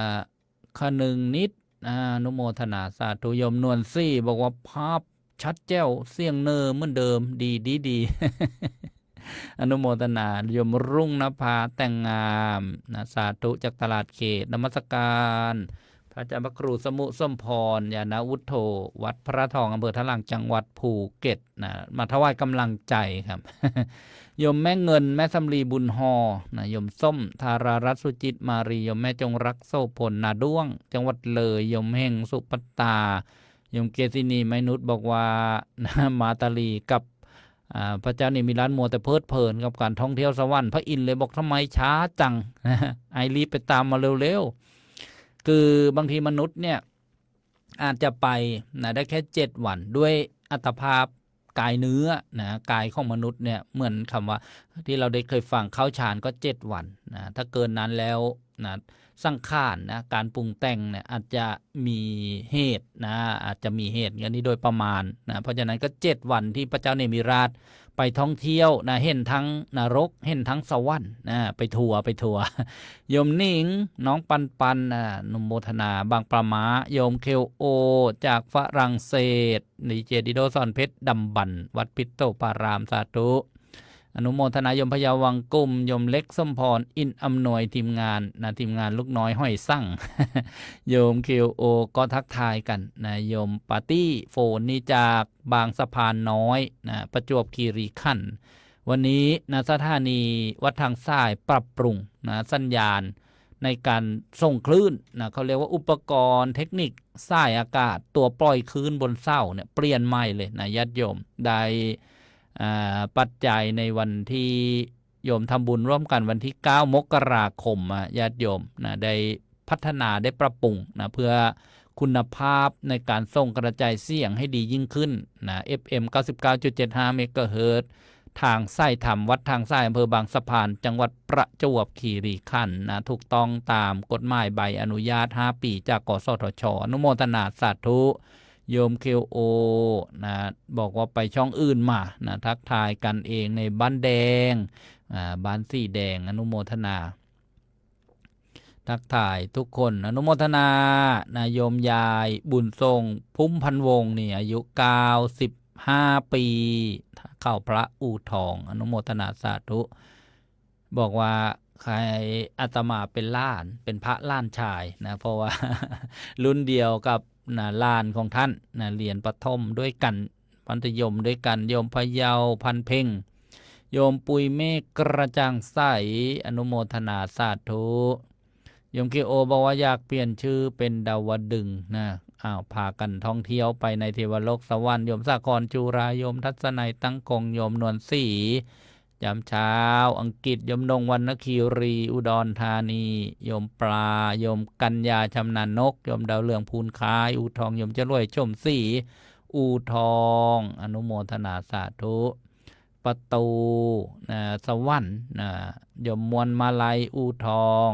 ขนึงนิดอนุโมทนาสาธุโยมนวลซี่บอกว่าภาพชัดแจ้วเสียงเนอเหมือนเดิมดี อนุโมทนาโยมรุ่งนภาแต่งงามนะสาธุจากตลาดเขตนมัสการพระอาจารย์พระครูสมุส้มพรยานาวุฒโธวัดพระทองอำเภอทะลังจังหวัดภูเก็ตนะมาถวายกำลังใจครับ โยมแม่เงินแม่สำลีบุญฮอนะโยมส้มธารารัตน์สุจิตมารีโยมแม่จงรักโสพลนาด้วงจังหวัดเลยโยมเฮงสุปตาโยมเกษินีไมนุษย์บอกว่ามาตาลีกับพระเจ้านี่มีร้านมัวแต่เพลิดเพลินกับการท่องเที่ยวสวรรค์พระอินทร์เลยบอกทำไมช้าจัง ไอรีบไปตามมาเร็วๆคือบางทีมนุษย์เนี่ยอาจจะไปนะได้แค่7 วันด้วยอัตภาพกายเนื้อนะกายของมนุษย์เนี่ยเหมือนคำว่าที่เราได้เคยฟังเข้าฌานก็7 วันนะถ้าเกินนั้นแล้วนะสังขารนะการปรุงแต่งเนี่ยอาจจะมีเหตุนะอาจจะมีเหตุอย่างนี้โดยประมาณนะเพราะฉะนั้นก็7 วันที่พระเจ้าเนมิราชไปท่องเที่ยวนะเห็นทั้งนรกเห็นทั้งสวรรค์นะไปทัวร์โยมนิ่งน้องปันนุโมทนาบางประมาโยมเคลโอจากฝรั่งเศสดีเจดิโดสอนเพชรดำบันวัดปิโตปารามสาธุอนุโมทนายมพยาวังกุมยมเล็กสมพรอินอำนวยทีมงานลูกน้อยห้อยสั่ง โยมคิวโอก็ทักทายกันนะโยมปาร์ตี้โฟนนี่จากบางสะพานน้อยนะประจวบคีรีขันธ์วันนี้นะสถานีวัดทางซ้ายปรับปรุงนะสัญญาณในการส่งคลื่นนะเขาเรียกว่าอุปกรณ์เทคนิคสายอากาศตัวปล่อยคลื่นบนเสาเนี่ยเปลี่ยนใหม่เลยนะญาติโยมได้ปัจจัยในวันที่โยมทำบุญร่วมกันวันที่9 มกราคมญาติโยมนะได้พัฒนาได้ปรับปรุงนะเพื่อคุณภาพในการส่งกระจายเสียงให้ดียิ่งขึ้นนะ FM 99.75 เมกะเฮิรตซ์ทางสายธรรมวัดทางสายอำเภอบางสะพานจังหวัดประจวบคีรีขันธ์นะถูกต้องตามกฎหมายใบอนุญาต5 ปีจากกสทช.อนุโมทนาสาธุโยมเคลโอนะบอกว่าไปช่องอื่นมานะทักทายกันเองในบ้านแดงบ้านสีแดงอนุโมทนาทักทายทุกคนอนุโมทนานะโยมยายบุญทรงพุ่มพันวงนี่อายุ95 ปีเข้าพระอู่ทองอนุโมทนาสาธุบอกว่าใครอาตมาเป็นล้านเป็นพระล้านชายนะเพราะว่า รุ่นเดียวกับนะลานของท่านนะเรียนประถมด้วยกันมัธยมด้วยกันโยมพะเยาพันเพ่งโยมปุยเมฆกระจ่างใสอนุโมทนาสาธุโยมคิโอบอกว่าอยากเปลี่ยนชื่อเป็นดาวดึงนะพากันท่องเที่ยวไปในเทวโลกสวรรค์โยมสากรจูราโยมทัศนัยตั้งกงโยมนวลศรียามเช้าอังกฤษโยมนงวรรณคีรีอุดรธานีโยมปลาโยมกัญญาชำนาญนกโยมดาวเรืองพูนคายอูทองโยมจะรวยชมศรีอูทองอนุโมทนาสาธุประตูสวรรค์โยมมวลมาลัยอูทอง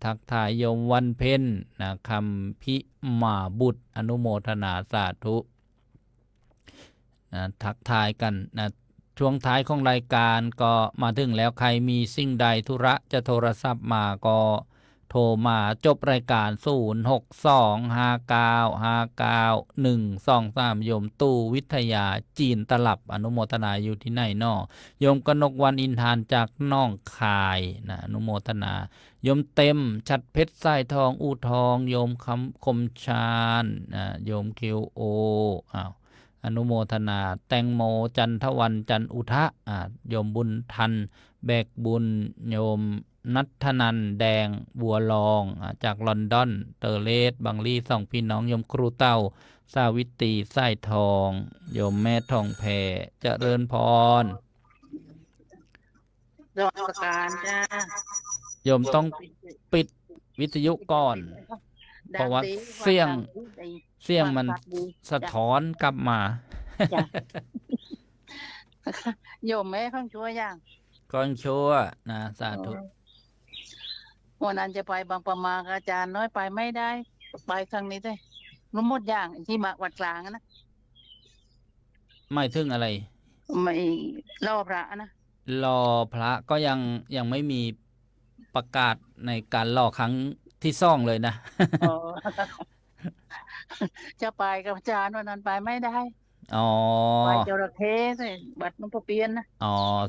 ทักทายโยมวันเพ็ญนะคำพิมาบุตรอนุโมทนาสาธุทักทายกันนะช่วงท้ายของรายการก็มาถึงแล้วใครมีสิ่งใดธุระจะโทรศัพท์มาก็โทรมาจบรายการ0625959123โยมตู้วิทยาจีนตลับอนุโมทนาอยู่ที่ไหนนอโยมกนกวันอินทานจากน้องคายนะอนุโมทนาโยมเต็มชัดเพชรสายทองอูทองโยมคมชาญโยมคิวโออนุโมทนาแตงโมจันทวันจันอุทะโยมบุญทันแบกบุญโยมนัทธนันแดงบัวลองจากลอนดอนเตอร์เลสบางลี่สองพี่น้องโยมครูเต้าสาวิตรีสายทองโยมแม่ทองแพเจริญพรดอกประการจ้าโยมต้องปิดวิทยุก่อนเพราะว่าเสียงมันสะท้อนกลับมาโยมแม่ข้างชั่วอย่างก่อนชั่วนะสาธุวันนั้นจะไปบางประมาอาจารย์น้อยไปไม่ได้ไปครั้งนี้ได้รู้หมดอย่างที่มาวัดกลางนะไม่ถึงอะไรไม่รอพระนะรอพระก็ยังไม่มีประกาศในการรอครั้งที่2เลยนะจะไปกับอาจารย์วันนั้นไปไม่ได้ไปจระเข้เลยบัดมันพอเปลี่ยนนะ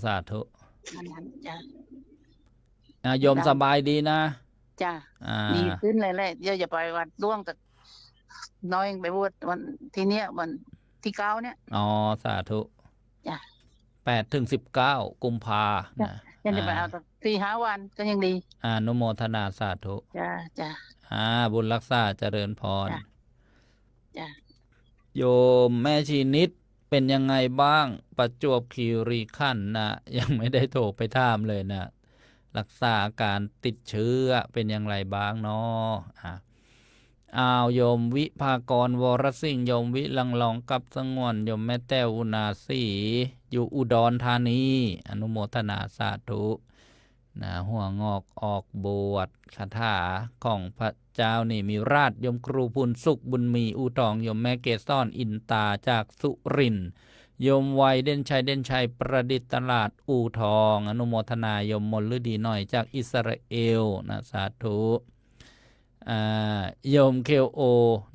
สาธุนั้นจ้ะโยมสบายดีนะจ้ะดีขึ้นเลยแหละอย่าไปวัดร่วงแต่น้อยไปบวชวันที่เนี้ยวันที่9เนี่ยสาธุจ้ะ8 ถึง 19กุมภายังจะไปเอาสัก 4-5 วันก็ยังดีอนุโมทนาสาธุจ้ะบุญรักษาเจริญพรจ้ะโยมแม่ชีนิดเป็นยังไงบ้างประจวบคีรีขันธ์นะยังไม่ได้โทรไปถามเลยนะรักษาการติดเชื้อเป็นอย่างไรบ้างเนาะโยมวิภากรวรสิงห์โยมวิลังลองกับสงวนโยมแม่แต้วอุณาสีอยู่อุดรธานีอนุโมทนาสาธุหัวงอกออกบวชคาถาของพระเจ้านี่มีราชโยมครูพุนสุขบุญมีอูทองโยมแม่เกศรอินตาจากสุรินทร์โยมวัยเด่นชัยประดิษฐ์ตลาดอูทองอนุโมทนาโยมมลฤดีหน่อยจากอิสราเอลนะสาธุโยมเคโอ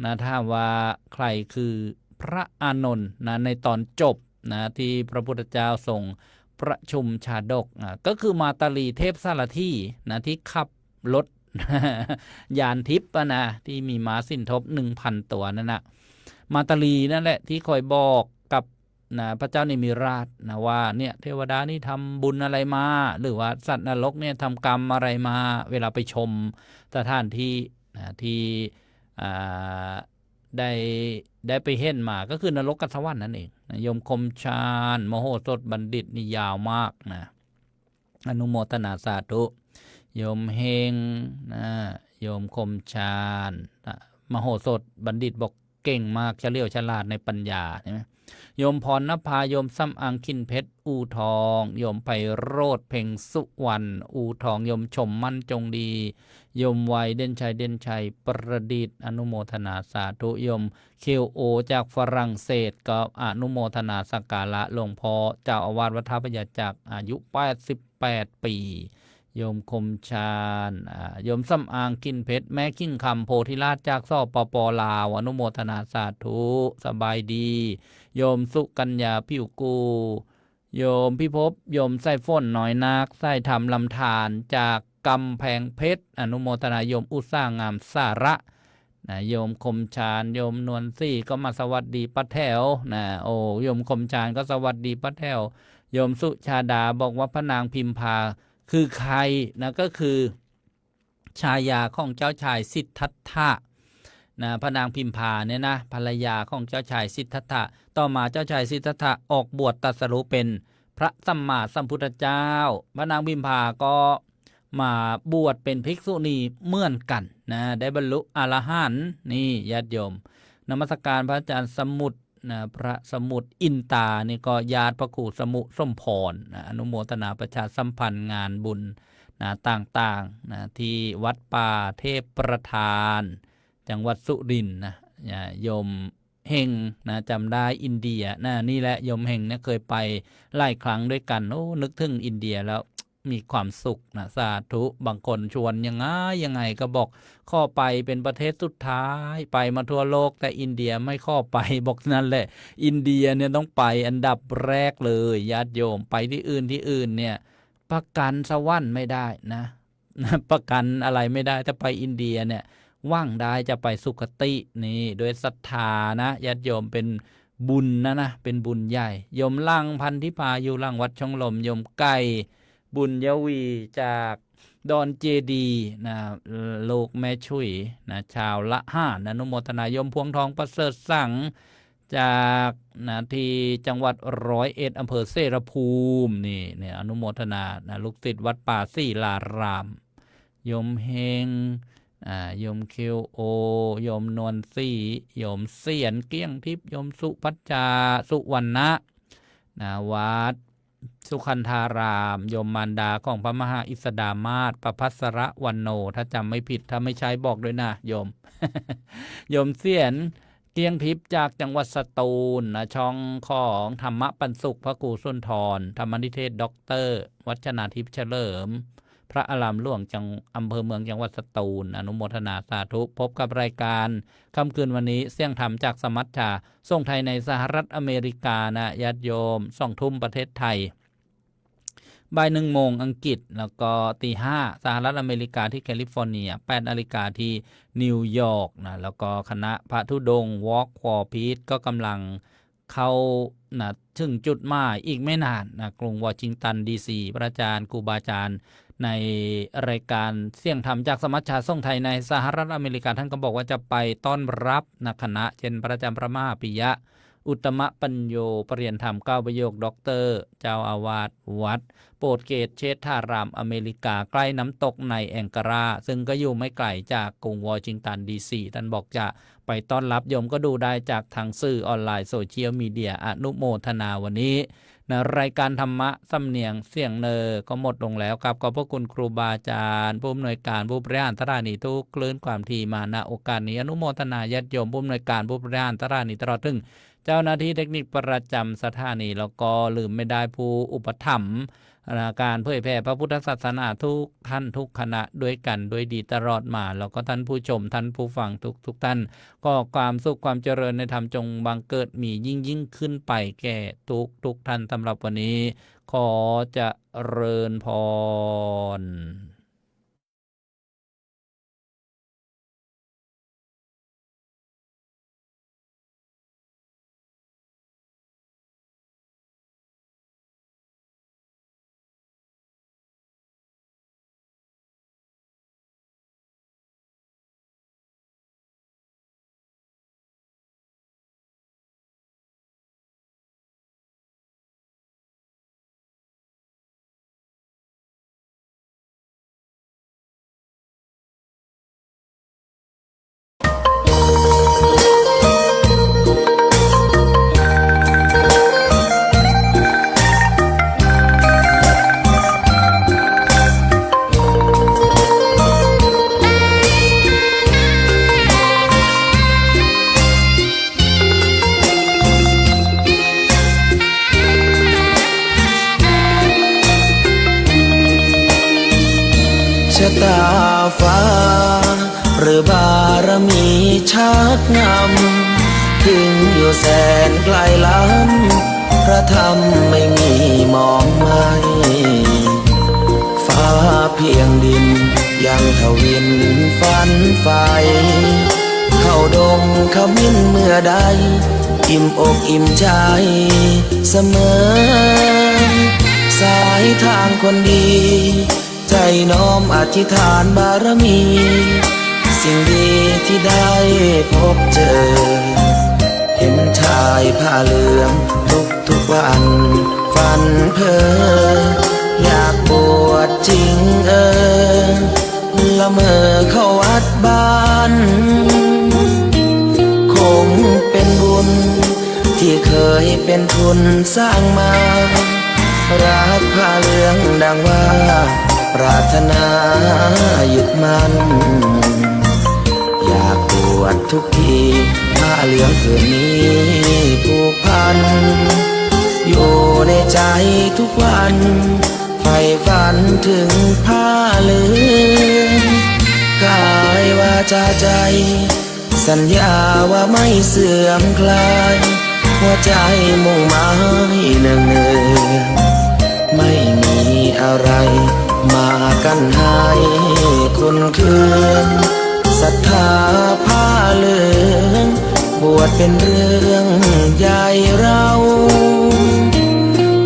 นะถามว่าใครคือพระอานนท์นะในตอนจบนะที่พระพุทธเจ้าทรงประชุมชาดกก็คือมาตาลีเทพสารถีนะที่ขับรถ ยานทิพย์นะที่มีม้าสิ้นทบ 1,000 ตัวนั่นนะมาตาลีนั่นแหละที่คอยบอกกับนะพระเจ้านิมิราชนะว่าเนี่ยเทวดานี่ทำบุญอะไรมาหรือว่าสัตว์นรกเนี่ยทำกรรมอะไรมาเวลาไปชมสถานที่นะที่ได้ไปเห็นมาก็คือนรกกับสวรรค์นั่นเองนะโยมคมชาญมโหสถบัณฑิตนี่ยาวมากนะอนุโมทนาสาธุโยมเฮงนะโยมคมชาญมโหสถบัณฑิตบอกเก่งมากเฉลียวฉลาดในปัญญาใช่ไหมโยมพรณภาโยมซ้ำอังคินเพชรอูทองโยมไพโรธเพ่งสุวรรณอูทองโยมชมมั่นจงดีโยมวัยเด่นชัยประดิษฐ์อนุโมทนาสาธุโยมเคโอจากฝรั่งเศสก็อนุโมทนาสักการะหลวงพ่อเจ้าอาวาสวัดท่าพระยาจักรอายุ88 ปีโยมคมชาญโยมซ้ำอางกินเพชรแม่กิ้งคำโพธิราชจากสปป.ลาวอนุโมทนาสาธุสบายดีโยมสุกัญญาผิวกูโยมพิภพโยมไส้ฝนน้อยนักไส้ธรรมลำธารจากกำแพงเพชรอนุโมทนาโยมอุตสาหงามสาระโยมคมชาญโยมนวลซี่ก็มาสวัสดีป้าแถวโยมคมชาญก็สวัสดีป้าแถวโยมสุชาดาบอกว่าพระนางพิมพาคือใครนะก็คือชายาของเจ้าชายสิทธัตถะนะพระนางพิมพาเนี่ยนะภรรยาของเจ้าชายสิทธัตถะต่อมาเจ้าชายสิทธัตถะออกบวชตรัสรู้เป็นพระสัมมาสัมพุทธเจ้าพระนางพิมพาก็มาบวชเป็นภิกษุณีเหมือนกันนะได้บรรลุอรหันต์นี่ญาติโยมนมัสการพระอาจารย์สมุทรนะพระสมุทรอินตานี่ก็ญาติพระครูสมุสมพรนะอนุโมทนาประชาสัมพันธ์งานบุญ นะต่างๆนะที่วัดป่าเทพประธานจังหวัดสุรินทร์นะโยมเฮงนะจำได้อินเดียนะนี่แหละโยมเฮงเนี่ยเคยไปหลายครั้งด้วยกันโอ้นึกถึงอินเดียแล้วมีความสุขนะสาธุบางคนชวนยังไงก็บอกข้อไปเป็นประเทศสุดท้ายไปมาทั่วโลกแต่อินเดียไม่ข้อไปบอกนั่นแหละอินเดียเนี่ยต้องไปอันดับแรกเลยญาติโยมไปที่อื่นเนี่ยประกันสวรรค์ไม่ได้นะประกันอะไรไม่ได้ถ้าไปอินเดียเนี่ยว่างได้จะไปสุคตินี่โดยศรัทธานะญาติโยมเป็นบุญนะเป็นบุญใหญ่โยมลังพันธิพาอยู่ลังวัดช่องลมโยมไก่บุญยวีจากดอนเจดีนะโลกแม่ชุยนะชาวละห้านะอนุโมทนายมพวงทองประเสริฐสังจากนะที่จังหวัด101อำเภอเสรภูมินี่เนี่ยอนุโมทนานะลูกศิษย์วัดป่าศิลารามโยมเฮงโยมคิวโอโยมนวลศรีโยมเสียนเกี้ยงทิพย์โยมสุพัชชาสุวรรณะนะวัดสุขันธารามโยมมารดาของพระมหาอิสดามาศประภัสรวันโนถ้าจำไม่ผิดถ้าไม่ใช่บอกด้วยนะโยม โยมเสียนเกียงทิพย์จากจังหวัดสตูลนะช่องของธรรมปันสุขพระครูสุนทรธรรมนิเทศด็อกเตอร์วัชนาทิพย์เฉลิมพระอารามหลวงจังอำเภอเมืองจังหวัดสตูลอนุโมทนาสาธุพบกับรายการค่ำคืนวันนี้เสี่ยงธรรมจากสมัชชาส่งไทยในสหรัฐอเมริกานะญาติโยม2 ทุ่มประเทศไทยบ่าย1 โมงอังกฤษแล้วก็ตี 5สหรัฐอเมริกาที่แคลิฟอร์เนีย8 นาฬิกาที่นิวยอร์กนะแล้วก็คณะพระธุดงค์ Walk for Peace ก็กำลังเข้านะถึงจุดหมายอีกไม่นานนะกรุงวอชิงตันดีซีพระอาจารย์ครูบาอาจารย์ในรายการเสี่ยงธรรมจากสมัชชาส่งไทยในสหรัฐอเมริกาท่านก็บอกว่าจะไปต้อนรับนะคณะเช่นพระอาจารย์พระมหาปิยะอุตตมปัญโยปรริยนธรรม9 ประโยคด็อกเตอร์เจ้าอาวาสวัดโปรดเกตเชษฐารามอเมริกาใกล้น้ำตกในแองการาซึ่งก็อยู่ไม่ไกลจากกรุงวอชิงตันดีซีท่านบอกจะไปต้อนรับโยมก็ดูได้จากทางสื่อออนไลน์โซเชียลมีเดียอนุโมทนาวันนี้นะรายการธรรมะสำเนียงเสียงเนอก็หมดลงแล้วครับขอบพระคุณครูบาอาจารย์ผู้อำนวยการผู้บริหารสถานีทุกคลื่นความถี่มาณโอกาสนี้อนุโมทนาญาติโยมผู้อำนวยการผู้บริหารสถานีตลอดถึงเจ้าหน้าที่เทคนิคประจำสถานีแล้วก็ลืมไม่ได้ผู้อุปถัมภ์การเผยแผ่พระพุทธศาสนาทุกท่านทุกคณะด้วยกันด้วยดีตลอดมาแล้วก็ท่านผู้ชมท่านผู้ฟังทุกท่านก็ความสุขความเจริญในธรรมจงบังเกิดมียิ่งขึ้นไปแก่ทุกท่านสำหรับวันนี้ขอเจริญพรชะตาฟ้าหรือบารมีชักนำถึงอยู่แสนไกลล้ำพระธรรมไม่มีมองไม่ฟ้าเพียงดินยังทวินฝันไฟเข้าดงขมิ้นเมื่อใดอิ่มอกอิ่มใจเสมอสายทางคนดีใจน้อมอธิษฐานบารมีสิ่งดีที่ได้พบเจอเห็นชายผ้าเหลืองทุกวันฝันเพ้ออยากบวชจริงละเมอเข้าวัดบ้านคงเป็นบุญที่เคยเป็นทุนสร้างมารักผ้าเหลืองดังว่า ปรารถนายึดมั่นอยากบวชทุกทีผ้าเหลืองผืนนี้ผูกพันอยู่ในใจทุกวันใฝ่ฝันถึงผ้าเหลืองกายวาจาใจสัญญาว่าไม่เสื่อมคลายหัวใจมุ่งหมายเนืองๆไม่มีอะไรมากันให้คุณคืนศรัทธาผ้าเหลืองบวชเป็นเรื่องใหญ่เรา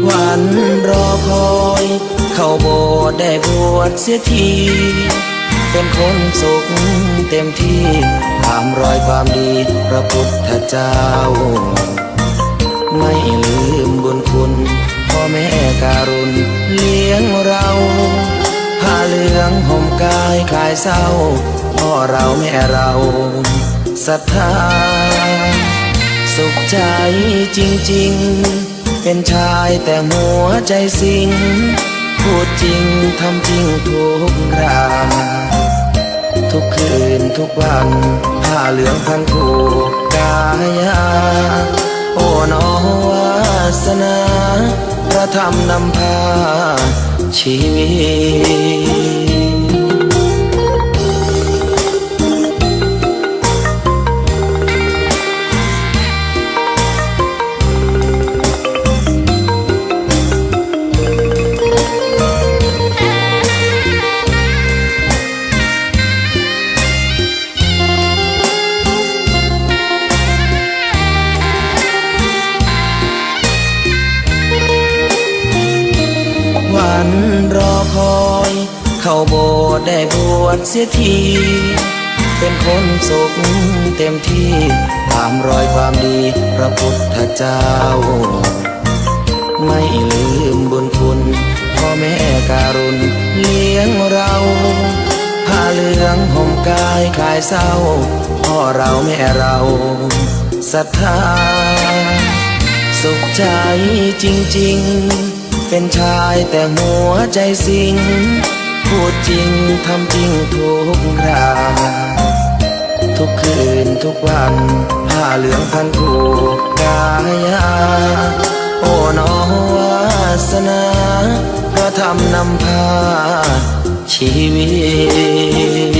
วันรอคอยเข้าโบสถ์ได้บวชเสียทีเป็นคนสุขเต็มที่ตามรอยความดีพระพุทธเจ้าไม่ลืมบุญคุณพ่อแม่การุณเลี้ยงเราผ้าเหลืองห่มกายคลายเศร้าพ่อเราแม่เราศรัทธาสุขใจจริงๆเป็นชายแต่หัวใจสิงพูดจริงทำจริงทุกคราทุกคืนทุกวันผ้าเหลืองพันผูกกายาโอ้นอวาสนาพระธรรมนำพาชีวิตวันรอคอยเข้าโบสถ์ได้บวชเสียทีเป็นคนสุขเต็มที่ตามรอยความดีพระพุทธเจ้าไม่ลืมบุญคุณพ่อแม่การุณเลี้ยงเราผ้าเหลืองห่มกายคลายเศร้าพ่อเราแม่เราศรัทธาสุขใจจริงๆเป็นชายแต่หัวใจสิงพูดจริงทำจริงทุกคราทุกคืนทุกวันผ้าเหลืองพันผูกกายาโอ้นอวาสนาพระธรรมนำพาชีวิต